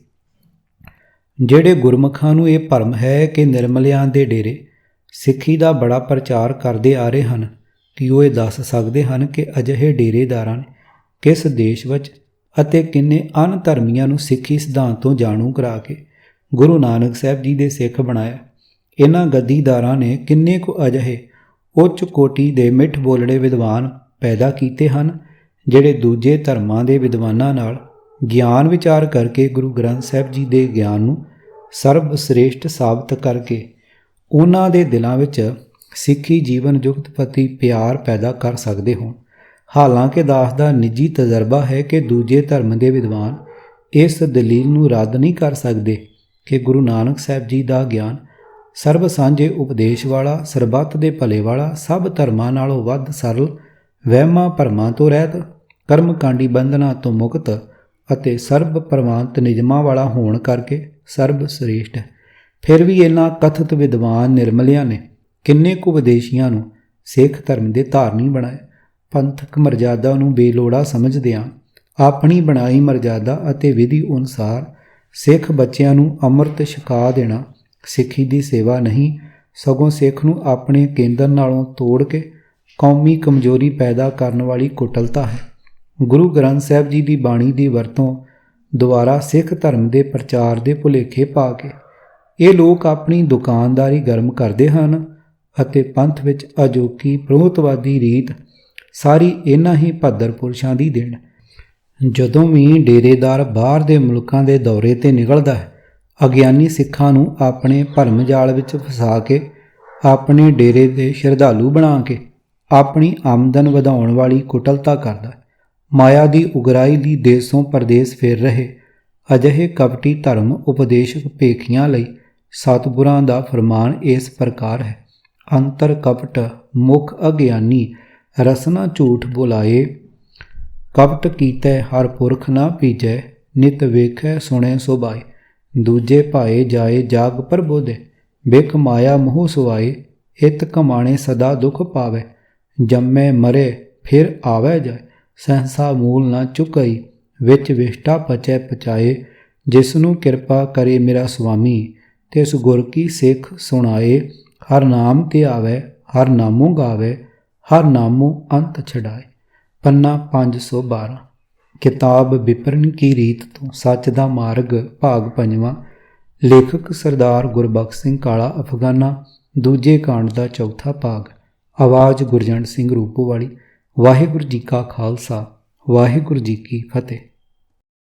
ਜਿਹੜੇ ਗੁਰਮੁਖਾਂ ਨੂੰ ਇਹ ਭਰਮ ਹੈ ਕਿ ਨਿਰਮਲਿਆਂ ਦੇ ਡੇਰੇ ਸਿੱਖੀ ਦਾ ਬੜਾ ਪ੍ਰਚਾਰ ਕਰਦੇ ਆ ਰਹੇ ਹਨ ਕਿ ਉਹ ਇਹ ਦੱਸ ਸਕਦੇ ਹਨ ਕਿ ਅਜਿਹੇ ਡੇਰੇਦਾਰਾਂ ਨੇ ਕਿਸ ਦੇਸ਼ ਵਿੱਚ ਅਤੇ ਕਿੰਨੇ ਅਨਧਰਮੀਆਂ ਨੂੰ ਸਿੱਖੀ ਸਿਧਾਂਤ ਤੋਂ ਜਾਣੂ ਕਰਾ ਕੇ ਗੁਰੂ ਨਾਨਕ ਸਾਹਿਬ ਜੀ ਦੇ ਸਿੱਖ ਬਣਾਇਆ। ਇਹਨਾਂ ਗੱਦੀਦਾਰਾਂ ਨੇ ਕਿੰਨੇ ਕੁ ਅਜਿਹੇ ਉੱਚ ਕੋਟੀ ਦੇ ਮਿੱਠ ਬੋਲੜੇ ਵਿਦਵਾਨ ਪੈਦਾ ਕੀਤੇ ਹਨ ਜਿਹੜੇ ਦੂਜੇ ਧਰਮਾਂ ਦੇ ਵਿਦਵਾਨਾਂ ਨਾਲ ਗਿਆਨ ਵਿਚਾਰ ਕਰਕੇ ਗੁਰੂ ਗ੍ਰੰਥ ਸਾਹਿਬ ਜੀ ਦੇ ਗਿਆਨ ਨੂੰ ਸਰਬ ਸ੍ਰੇਸ਼ਟ ਸਾਬਤ ਕਰਕੇ ਉਹਨਾਂ ਦੇ ਦਿਲਾਂ ਵਿੱਚ ਸਿੱਖੀ ਜੀਵਨ ਜੁਗਤ ਪ੍ਰਤੀ ਪਿਆਰ ਪੈਦਾ ਕਰ ਸਕਦੇ ਹੋਣ। ਹਾਲਾਂਕਿ ਦਾਸ ਦਾ ਨਿੱਜੀ ਤਜਰਬਾ ਹੈ ਕਿ ਦੂਜੇ ਧਰਮ ਦੇ ਵਿਦਵਾਨ ਇਸ ਦਲੀਲ ਨੂੰ ਰੱਦ ਨਹੀਂ ਕਰ ਸਕਦੇ ਕਿ ਗੁਰੂ ਨਾਨਕ ਸਾਹਿਬ ਜੀ ਦਾ ਗਿਆਨ ਸਰਬ ਸਾਂਝੇ ਉਪਦੇਸ਼ ਵਾਲਾ, ਸਰਬੱਤ ਦੇ ਭਲੇ ਵਾਲਾ, ਸਭ ਧਰਮਾਂ ਨਾਲੋਂ ਵੱਧ ਸਰਲ, ਵਹਿਮਾਂ ਭਰਮਾਂ ਤੋਂ ਰਹਿਤ, ਕਰਮਕਾਂਡੀ ਬੰਧਨਾਂ ਤੋਂ ਮੁਕਤ ਅਤੇ ਸਰਬ ਪ੍ਰਵਾਨਤ ਨਿਯਮਾਂ ਵਾਲਾ ਹੋਣ ਕਰਕੇ ਸਰਬ ਸ੍ਰੇਸ਼ਟ ਹੈ। ਫਿਰ ਵੀ ਇਹਨਾਂ ਕਥਿਤ ਵਿਦਵਾਨ ਨਿਰਮਲਿਆਂ ਨੇ ਕਿੰਨੇ ਕੁ ਵਿਦੇਸ਼ੀਆਂ ਨੂੰ ਸਿੱਖ ਧਰਮ ਦੇ ਧਾਰਨੀ ਬਣਾਇਆ। ਪੰਥਕ ਮਰਜ਼ਾਦਾ ਨੂੰ ਬੇਲੋੜਾ ਸਮਝਦਿਆਂ ਆਪਣੀ ਬਣਾਈ ਮਰਜ਼ਾਦਾ ਅਤੇ ਵਿਧੀ ਅਨੁਸਾਰ ਸਿੱਖ ਬੱਚਿਆਂ ਨੂੰ ਅੰਮ੍ਰਿਤ ਛਕਾ ਦੇਣਾ ਸਿੱਖੀ ਦੀ ਸੇਵਾ ਨਹੀਂ, ਸਗੋਂ ਸਿੱਖ ਨੂੰ ਆਪਣੇ ਕੇਂਦਰ ਨਾਲੋਂ ਤੋੜ ਕੇ ਕੌਮੀ ਕਮਜ਼ੋਰੀ ਪੈਦਾ ਕਰਨ ਵਾਲੀ ਕੁਟਲਤਾ ਹੈ। ਗੁਰੂ ਗ੍ਰੰਥ ਸਾਹਿਬ ਜੀ ਦੀ ਬਾਣੀ ਦੀ ਵਰਤੋਂ ਦੁਆਰਾ ਸਿੱਖ ਧਰਮ ਦੇ ਪ੍ਰਚਾਰ ਦੇ ਭੁਲੇਖੇ ਪਾ ਕੇ ਇਹ ਲੋਕ ਆਪਣੀ ਦੁਕਾਨਦਾਰੀ ਗਰਮ ਕਰਦੇ ਹਨ ਅਤੇ ਪੰਥ ਵਿੱਚ ਅਜੋਕੀ ਪ੍ਰੋਹਤਵਾਦੀ ਰੀਤ ਸਾਰੀ ਇਹਨਾਂ ਹੀ ਭੱਦਰ ਪੁਰਸ਼ਾਂ ਦੀ ਦੇਣ। ਜਦੋਂ ਵੀ ਡੇਰੇਦਾਰ ਬਾਹਰ ਦੇ ਮੁਲਕਾਂ ਦੇ ਦੌਰੇ 'ਤੇ ਨਿਕਲਦਾ ਹੈ, ਅਗਿਆਨੀ ਸਿੱਖਾਂ ਨੂੰ ਆਪਣੇ ਭਰਮ ਜਾਲ ਵਿੱਚ ਫਸਾ ਕੇ ਆਪਣੇ ਡੇਰੇ ਦੇ ਸ਼ਰਧਾਲੂ ਬਣਾ ਕੇ ਆਪਣੀ ਆਮਦਨ ਵਧਾਉਣ ਵਾਲੀ ਕੁਟਲਤਾ ਕਰਦਾ। ਮਾਇਆ ਦੀ ਉਗਰਾਈ ਲਈ ਦੇਸੋਂ ਪਰਦੇਸ ਫਿਰ ਰਹੇ ਅਜਿਹੇ ਕਪਟੀ ਧਰਮ ਉਪਦੇਸ਼ਕ ਭੇਖੀਆਂ ਲਈ ਸਤਿਗੁਰਾਂ ਦਾ ਫਰਮਾਨ ਇਸ ਪ੍ਰਕਾਰ ਹੈ: ਅੰਤਰ ਕਪਟ ਮੁਖ ਅਗਿਆਨੀ ਰਸਨਾ ਝੂਠ ਬੁਲਾਏ ਕਪਟ ਕੀਤੈ ਹਰ ਪੁਰਖ ਨਾ ਭੀਜੈ, ਨਿਤ ਵੇਖੈ ਸੁਣੈ ਸੁਭਾਏ। ਦੂਜੇ ਭਾਏ ਜਾਏ ਜਾਗ ਪ੍ਰਬੋਧੇ, ਬਿਖ ਮਾਇਆ ਮੋਹ ਸੁਆਏ। ਹਿਤ ਕਮਾਣੇ ਸਦਾ ਦੁਖ ਪਾਵੈ, ਜੰਮੈ ਮਰੇ ਫਿਰ ਆਵੈ ਜਾਏ। ਸਹਸਾ ਮੂਲ ਨਾ ਚੁਕਈ, ਵਿੱਚ ਵਿਸ਼ਟਾ ਪਚੈ ਪਚਾਏ। ਜਿਸਨੂੰ ਕਿਰਪਾ ਕਰੇ ਮੇਰਾ ਸੁਆਮੀ, ਤਿਸ ਗੁਰ ਕੀ ਸਿੱਖ ਸੁਣਾਏ। ਹਰ ਨਾਮ ਤੇ ਆਵੈ, ਹਰ ਨਾਮੋ ਗਾਵੈ, ਹਰ ਨਾਮੋ ਅੰਤ ਛਡਾਏ। ਪੰਨਾ 512। ਕਿਤਾਬ ਵਿਪਰਨ ਕੀ ਰੀਤ ਤੋਂ ਸੱਚ ਦਾ ਮਾਰਗ ਭਾਗ ਪੰਜਵਾਂ। ਲੇਖਕ ਸਰਦਾਰ ਗੁਰਬਖਸ਼ ਸਿੰਘ ਕਾਲਾ ਅਫਗਾਨਾ। ਦੂਜੇ ਕਾਂਡ ਦਾ ਚੌਥਾ ਭਾਗ। ਆਵਾਜ਼ ਗੁਰਜੰਟ ਸਿੰਘ ਰੂਪੋਵਾਲੀ। ਵਾਹਿਗੁਰੂ ਜੀ ਕਾ ਖਾਲਸਾ, ਵਾਹਿਗੁਰੂ ਜੀ ਕੀ ਫਤਿਹ।